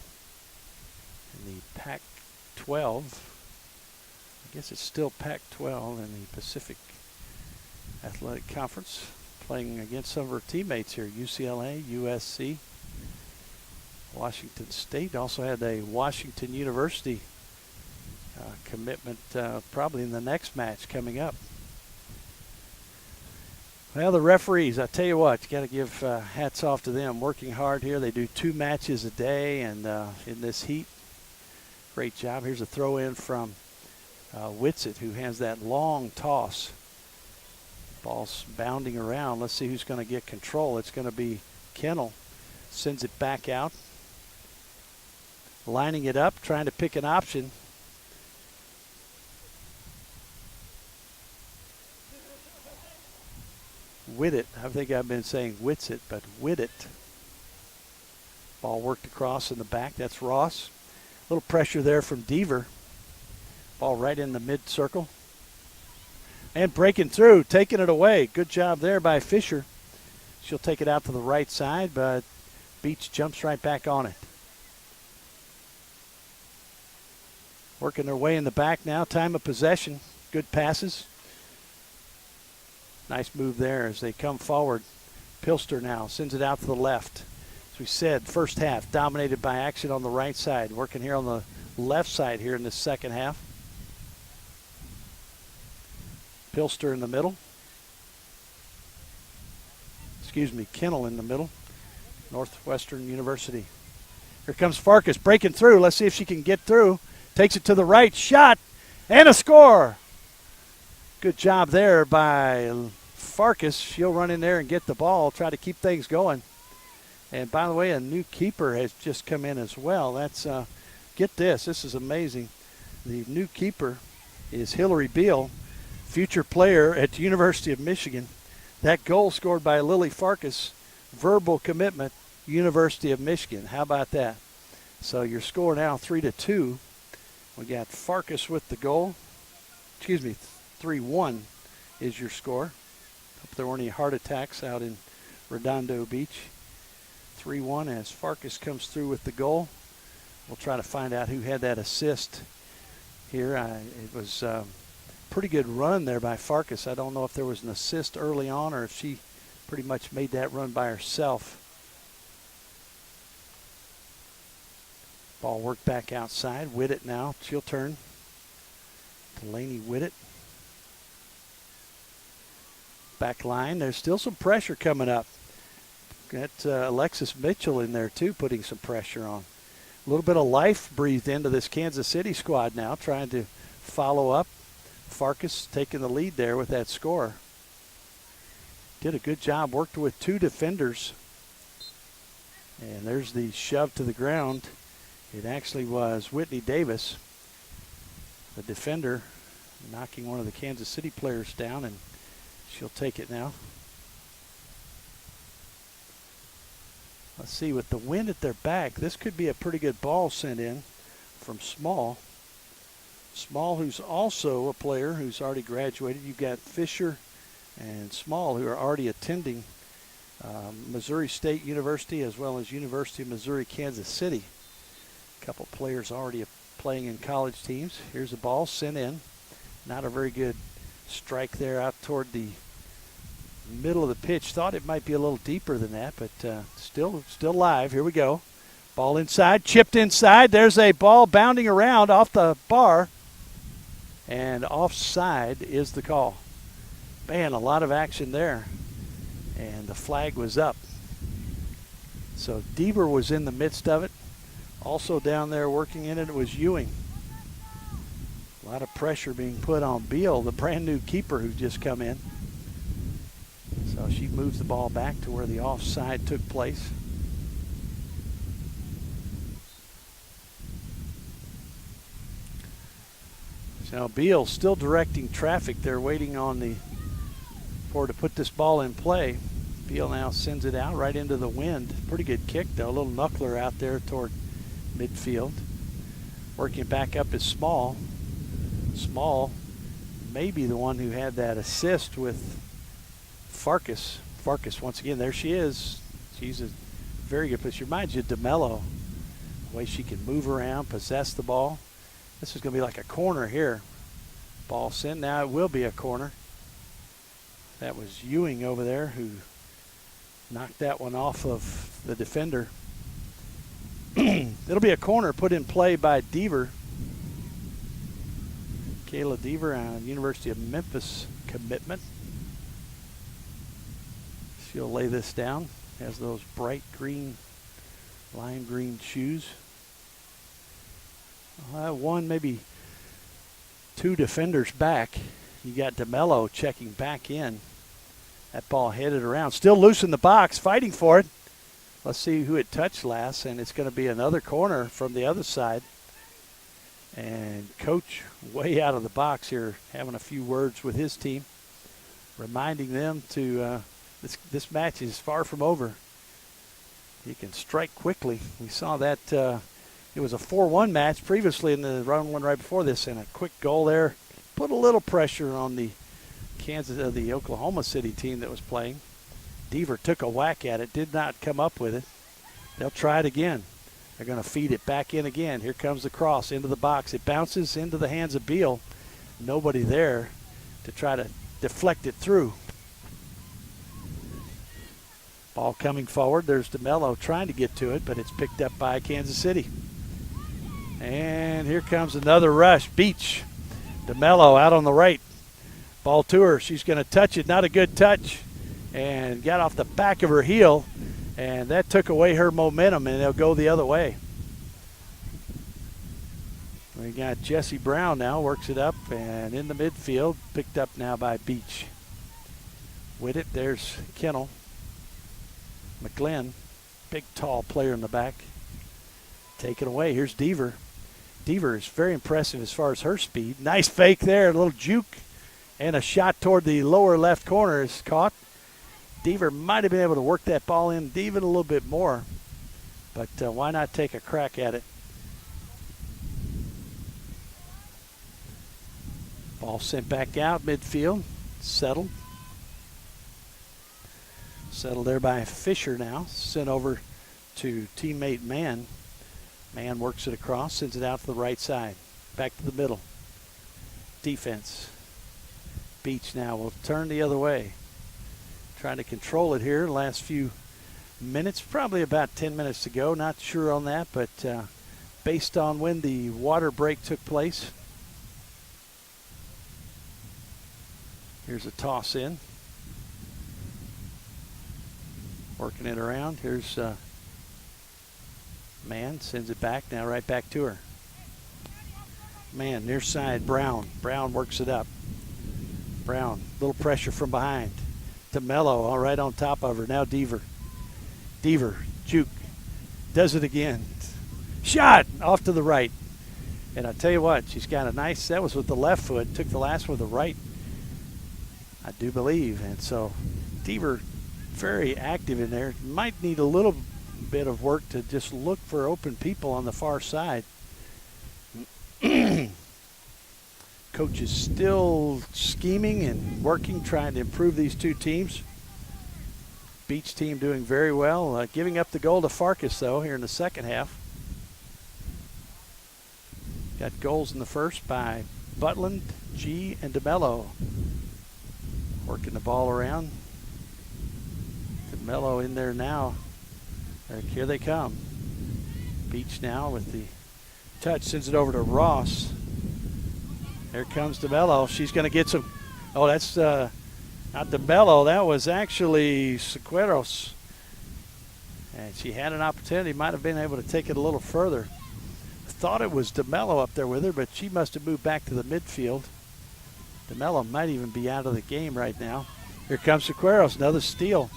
In the Pac-12, I guess it's still Pac-12 in the Pacific Athletic Conference, playing against some of her teammates here, UCLA, USC, Washington State. Also had a Washington University commitment probably in the next match coming up. Well, the referees, I tell you what, you got to give hats off to them. Working hard here. They do 2 matches a day, and in this heat, great job. Here's a throw in from Whitsitt, who has that long toss. Ball's bounding around. Let's see who's going to get control. It's going to be Kennel. Sends it back out. Lining it up, trying to pick an option. Whitsitt. I think I've been saying Whitsitt, but Whitsitt. Ball worked across in the back. That's Ross. A little pressure there from Deaver. Ball right in the mid-circle. And breaking through, taking it away. Good job there by Fisher. She'll take it out to the right side, but Beach jumps right back on it. Working their way in the back now. Time of possession. Good passes. Nice move there as they come forward. Pilster now sends it out to the left. As we said, first half dominated by action on the right side. Working here on the left side here in the second half. Pilster in the middle. Kennel in the middle. Northwestern University. Here comes Farkas breaking through. Let's see if she can get through. Takes it to the right. Shot. And a score. Good job there by Farkas. She'll run in there and get the ball. Try to keep things going. And by the way, a new keeper has just come in as well. That's, get this. This is amazing. The new keeper is Hillary Beal, future player at the University of Michigan. That goal scored by Lily Farkas, verbal commitment, University of Michigan. How about that? So your score now 3-2. We got Farkas with the goal. 3-1 is your score. Hope there weren't any heart attacks out in Redondo Beach. 3-1 as Farkas comes through with the goal. We'll try to find out who had that assist here. It was pretty good run there by Farkas. I don't know if there was an assist early on or if she pretty much made that run by herself. Ball worked back outside. Whittet now. She'll turn. Delaney Whittet. Back line. There's still some pressure coming up. Got Alexis Mitchell in there too, putting some pressure on. A little bit of life breathed into this Kansas City squad now, trying to follow up. Farkas taking the lead there with that score. Did a good job, worked with two defenders. And there's the shove to the ground. It actually was Whitney Davis, the defender, knocking one of the Kansas City players down, and she'll take it now. Let's see, with the wind at their back, this could be a pretty good ball sent in from Small. Small, who's also a player who's already graduated. You've got Fisher and Small, who are already attending Missouri State University as well as University of Missouri Kansas City. A couple players already playing in college teams. Here's a ball sent in. Not a very good strike there out toward the middle of the pitch. Thought it might be a little deeper than that, but still live. Here we go. Ball inside, chipped inside. There's a ball bounding around off the bar, and offside is the call. Man, a lot of action there, and the flag was up. So Deaver was in the midst of it. Also down there working in it was Ewing. A lot of pressure being put on Beal, the brand new keeper who's just come in. So she moves the ball back to where the offside took place. So Beal still directing traffic. They're waiting on the to put this ball in play. Beal now sends it out right into the wind. Pretty good kick though. A little knuckler out there toward midfield. Working back up is Small. Small may be the one who had that assist with Farkas. Farkas once again. There she is. She's a very good player. She reminds you of DeMello. The way she can move around, possess the ball. This is going to be like a corner here. Ball sent. Now it will be a corner. That was Ewing over there who knocked that one off of the defender. It'll be a corner put in play by Deaver. Kayla Deaver, University of Memphis commitment. She'll lay this down. Has those bright green, lime green shoes. One, maybe two defenders back. You got DeMello checking back in. That ball headed around. Still loose in the box, fighting for it. Let's see who it touched last, and it's going to be another corner from the other side. And coach way out of the box here, having a few words with his team, reminding them to this match is far from over. He can strike quickly. We saw that it was a 4-1 match previously in the round one right before this, and a quick goal there put a little pressure on the the Oklahoma City team that was playing. Deaver took a whack at it, did not come up with it. They'll try it again. They're going to feed it back in again. Here comes the cross into the box. It bounces into the hands of Beal. Nobody there to try to deflect it through. Ball coming forward. There's DeMello trying to get to it, but it's picked up by Kansas City. And here comes another rush. Beach. DeMello out on the right. Ball to her. She's going to touch it. Not a good touch. And got off the back of her heel. And that took away her momentum, and they'll go the other way. We got Jesse Brown now. Works it up and in the midfield. Picked up now by Beach. With it, there's Kennel. McGlynn. Big, tall player in the back. Take it away. Here's Deaver. Deaver is very impressive as far as her speed. Nice fake there, a little juke, and a shot toward the lower left corner is caught. Deaver might have been able to work that ball in even a little bit more, but why not take a crack at it? Ball sent back out midfield, settled. Settled there by Fisher now, sent over to teammate Mann. Mann works it across, sends it out to the right side. Back to the middle. defense. Beach now will turn the other way. Trying to control it here. Last few minutes, probably about 10 minutes to go. Not sure on that, but based on when the water break took place. Here's a toss in. Working it around. Here's Mann, sends it back, now right back to her. Mann, near side, Brown. Brown works it up. Brown, little pressure from behind. To Mello, all right on top of her. Now Deaver. Deaver, juke, does it again. Shot off to the right. And I tell you what, she's got a nice, that was with the left foot, took the last with the right, I do believe. And so Deaver, very active in there. Might need a little bit of work to just look for open people on the far side. Coach is still scheming and working, trying to improve these two teams. Beach team doing very well. Giving up the goal to Farkas, though, here in the second half. Got goals in the first by Butland, G, and DeMello. Working the ball around. DeMello in there now. Here they come. Beach now with the touch, sends it over to Ross. There comes DeMello. She's going to get some. Oh, that's not DeMello. That was actually Sequeros. And she had an opportunity. Might have been able to take it a little further. Thought it was DeMello up there with her, but she must have moved back to the midfield. DeMello might even be out of the game right now. Here comes Sequeros, another steal.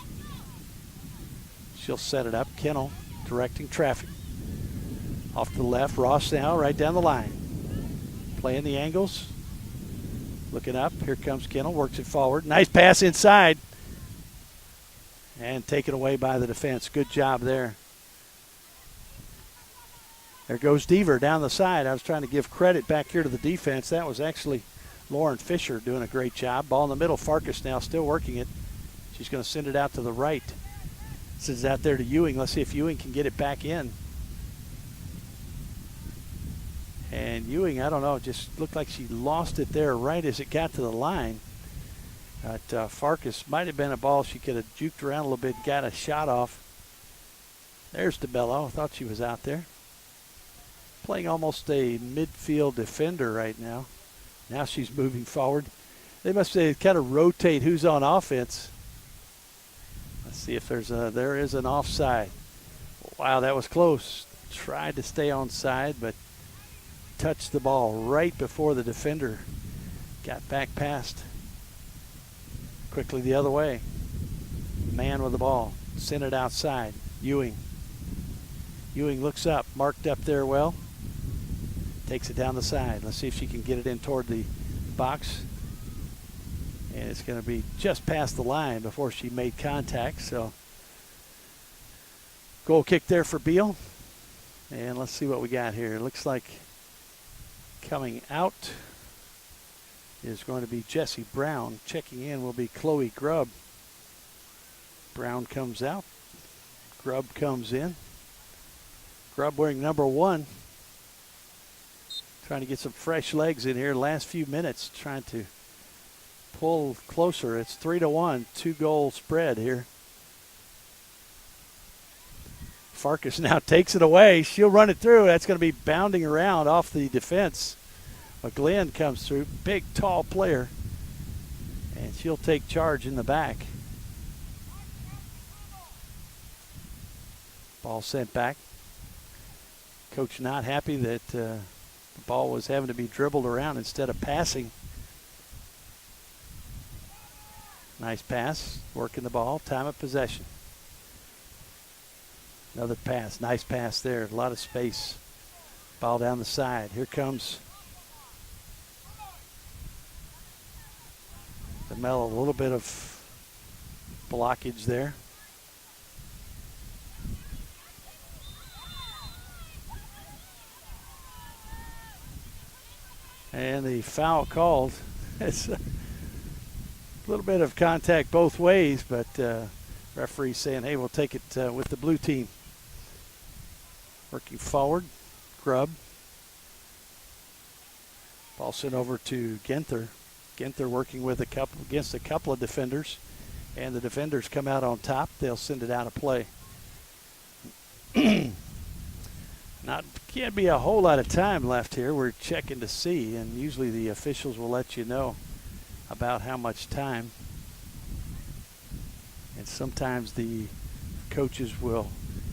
She'll set it up. Kennel directing traffic. Off to the left, Ross now right down the line. Playing the angles. Looking up, here comes Kennel, works it forward. Nice pass inside. And taken away by the defense. Good job there. There goes Deaver down the side. I was trying to give credit back here to the defense. That was actually Lauren Fisher doing a great job. Ball in the middle, Farkas now still working it. She's going to send it out to the right. Sends it out there to Ewing. Let's see if Ewing can get it back in. And Ewing, I don't know, just looked like she lost it there right as it got to the line. But Farkas might have been a ball she could have juked around a little bit, got a shot off. There's DeBello. I thought she was out there. Playing almost a midfield defender right now. Now she's moving forward. They must say kind of rotate who's on offense. Let's see if there is an offside. Wow, that was close. Tried to stay onside, but touched the ball right before the defender got back past. Quickly the other way. Man with the ball. Sent it outside. Ewing. Ewing looks up. Marked up there well. Takes it down the side. Let's see if she can get it in toward the box. And it's going to be just past the line before she made contact. So goal kick there for Beal. And let's see what we got here. It looks like coming out is going to be Jessie Brown. Checking in will be Chloe Grubb. Brown comes out. Grubb comes in. Grubb wearing number 1. Trying to get some fresh legs in here. Last few minutes trying to pull closer. It's 3-1, 2-goal spread here. Farkas now takes it away. She'll run it through. That's going to be bounding around off the defense. McGlynn comes through. Big, tall player. And she'll take charge in the back. Ball sent back. Coach not happy that the ball was having to be dribbled around instead of passing. Nice pass, working the ball, time of possession. Another pass, nice pass there, a lot of space. Ball down the side, here comes DeMello, a little bit of blockage there. And the foul called. It's a little bit of contact both ways, but referee saying, hey, we'll take it with the blue team. Working forward, Grubb. Ball sent over to Ginther. Ginther working with against a couple of defenders, and the defenders come out on top. They'll send it out of play. Can't be a whole lot of time left here. We're checking to see, and usually the officials will let you know about how much time. And sometimes the coaches will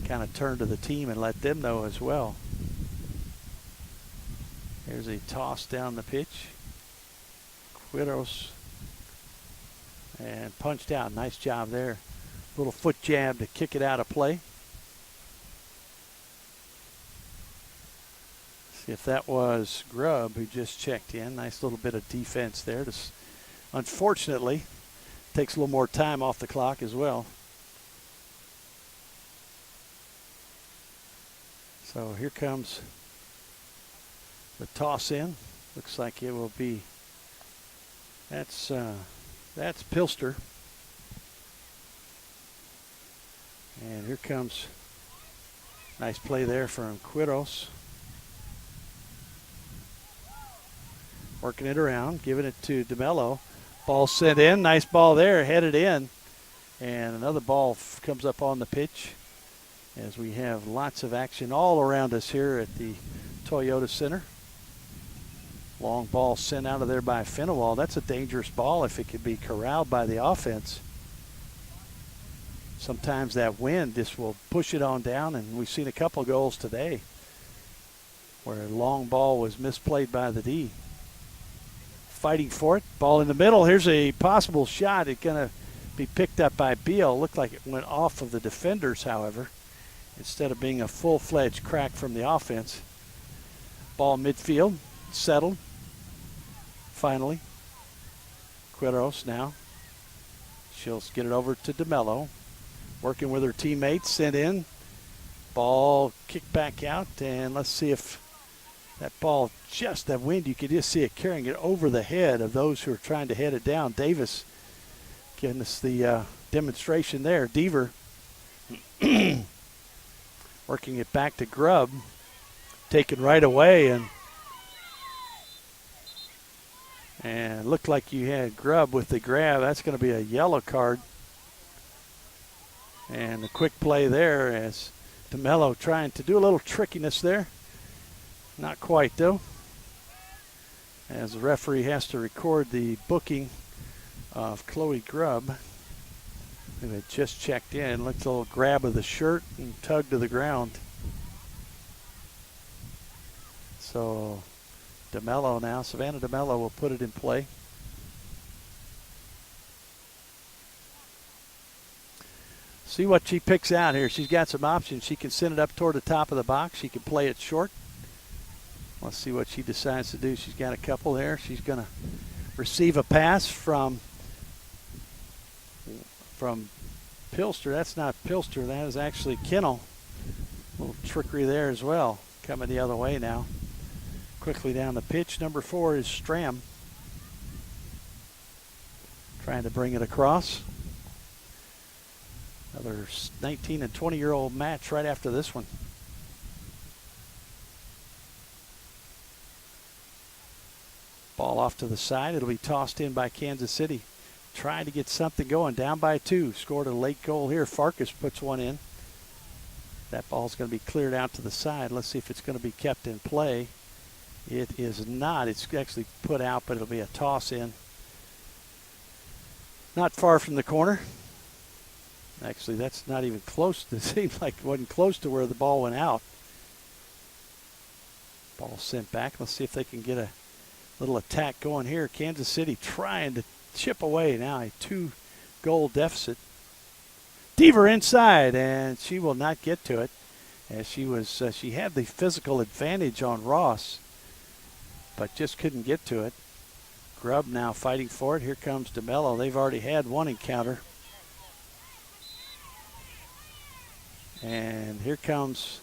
kind of turn to the team and let them know as well. Here's a toss down the pitch. Quiros, and punched out. Nice job there. Little foot jab to kick it out of play. See if that was Grubb who just checked in. Nice little bit of defense there. Unfortunately, takes a little more time off the clock as well. So here comes the toss in. Looks like it will be, that's Pilster. And here comes, nice play there from Quiros. Working it around, giving it to DeMello. Ball sent in, nice ball there, headed in. And another ball comes up on the pitch as we have lots of action all around us here at the Toyota Center. Long ball sent out of there by Fenawal. That's a dangerous ball if it could be corralled by the offense. Sometimes that wind just will push it on down, and we've seen a couple goals today where a long ball was misplayed by the D. Fighting for it. Ball in the middle. Here's a possible shot. It's going to be picked up by Beal. Looked like it went off of the defenders, however, instead of being a full-fledged crack from the offense. Ball midfield. Settled. Finally. Quiros now. She'll get it over to DeMello. Working with her teammates. Sent in. Ball kicked back out. And let's see if that ball, just that wind, you could just see it carrying it over the head of those who are trying to head it down. Davis giving us the demonstration there. Deaver working it back to Grubb. Taken right away, and looked like you had Grubb with the grab. That's going to be a yellow card. And the quick play there as DeMello trying to do a little trickiness there. Not quite, though, as the referee has to record the booking of Chloe Grubb, who had just checked in. Looked a little grab of the shirt and tug to the ground. So DeMello now, Savannah DeMello will put it in play. See what she picks out here. She's got some options. She can send it up toward the top of the box. She can play it short. Let's see what she decides to do. She's got a couple there. She's going to receive a pass from Pilster. That's not Pilster. That is actually Kennel. A little trickery there as well. Coming the other way now. Quickly down the pitch. Number 4 is Stram. Trying to bring it across. Another 19 and 20-year-old match right after this one. Ball off to the side. It'll be tossed in by Kansas City. Trying to get something going. Down by 2. Scored a late goal here. Farkas puts one in. That ball's going to be cleared out to the side. Let's see if it's going to be kept in play. It is not. It's actually put out, but it'll be a toss in. Not far from the corner. Actually, that's not even close. It seemed like it wasn't close to where the ball went out. Ball sent back. Let's see if they can get a little attack going here. Kansas City trying to chip away now. A 2-goal deficit. Deaver inside, and she will not get to it. As she had the physical advantage on Ross, but just couldn't get to it. Grubb now fighting for it. Here comes DeMello. They've already had one encounter. And here comes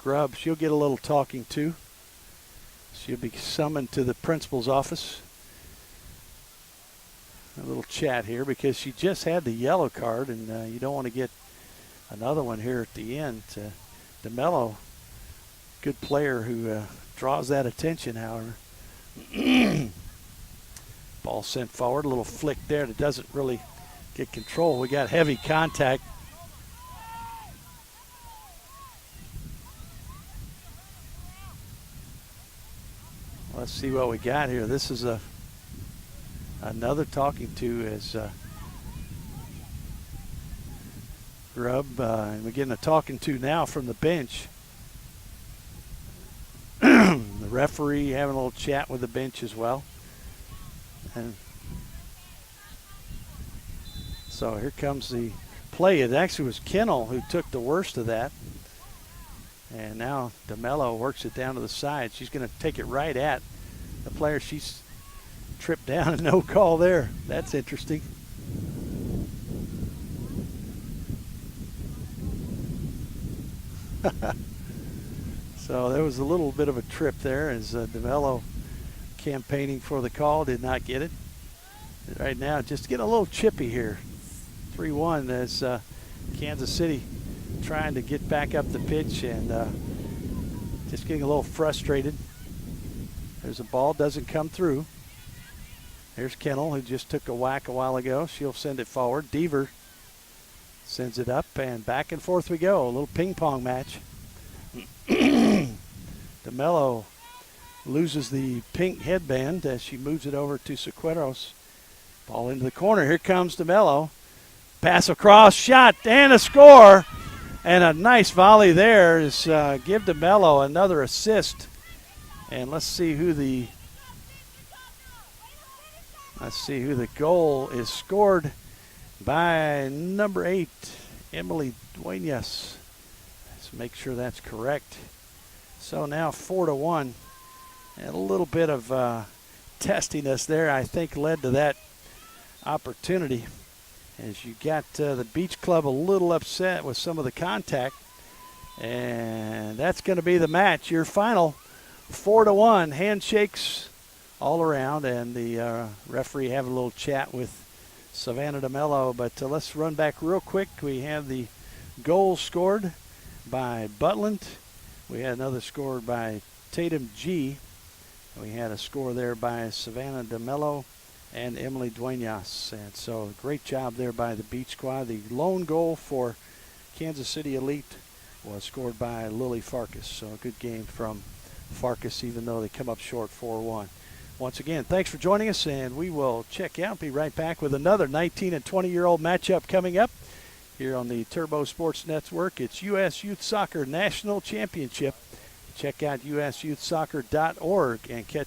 Grubb. She'll get a little talking to. She'll be summoned to the principal's office. A little chat here because she just had the yellow card, and you don't want to get another one here at the end. DeMello good player who draws that attention, however. Ball sent forward, a little flick there that doesn't really get control. We got heavy contact. Let's see what we got here. This is another talking to as Grubb, and we're getting a talking to now from the bench. The referee having a little chat with the bench as well. And so here comes the play. It actually was Kennel who took the worst of that. And now DeMello works it down to the side. She's going to take it right at the player. She's tripped down and no call there. That's interesting. So there was a little bit of a trip there as DeMello campaigning for the call, did not get it. Right now, just getting a little chippy here. 3-1 as Kansas City trying to get back up the pitch and just getting a little frustrated. There's a ball, doesn't come through. Here's Kennel, who just took a whack a while ago. She'll send it forward. Deaver sends it up, and back and forth we go. A little ping pong match. DeMello loses the pink headband as she moves it over to Sequeros. Ball into the corner. Here comes DeMello. Pass across, shot, and a score. And a nice volley there is give DeMello another assist. And let's see who the goal is scored by number 8, Emily Duenas. Let's make sure that's correct. So now 4-1. And a little bit of testiness there, I think, led to that opportunity. As you got the Beach Club a little upset with some of the contact. And that's going to be the match. Your final 4-1. Handshakes all around, and the referee having a little chat with Savannah DeMello. But let's run back real quick. We have the goal scored by Butland. We had another scored by Tatum G. We had a score there by Savannah DeMello and Emily Duenas. And so great job there by the Beach Squad. The lone goal for Kansas City Elite was scored by Lily Farkas. So a good game from Farkas, even though they come up short 4-1. Once again, thanks for joining us, and we will check out. Be right back with another 19 and 20-year-old matchup coming up here on the Turbo Sports Network. It's U.S. Youth Soccer National Championship. Check out usyouthsoccer.org and catch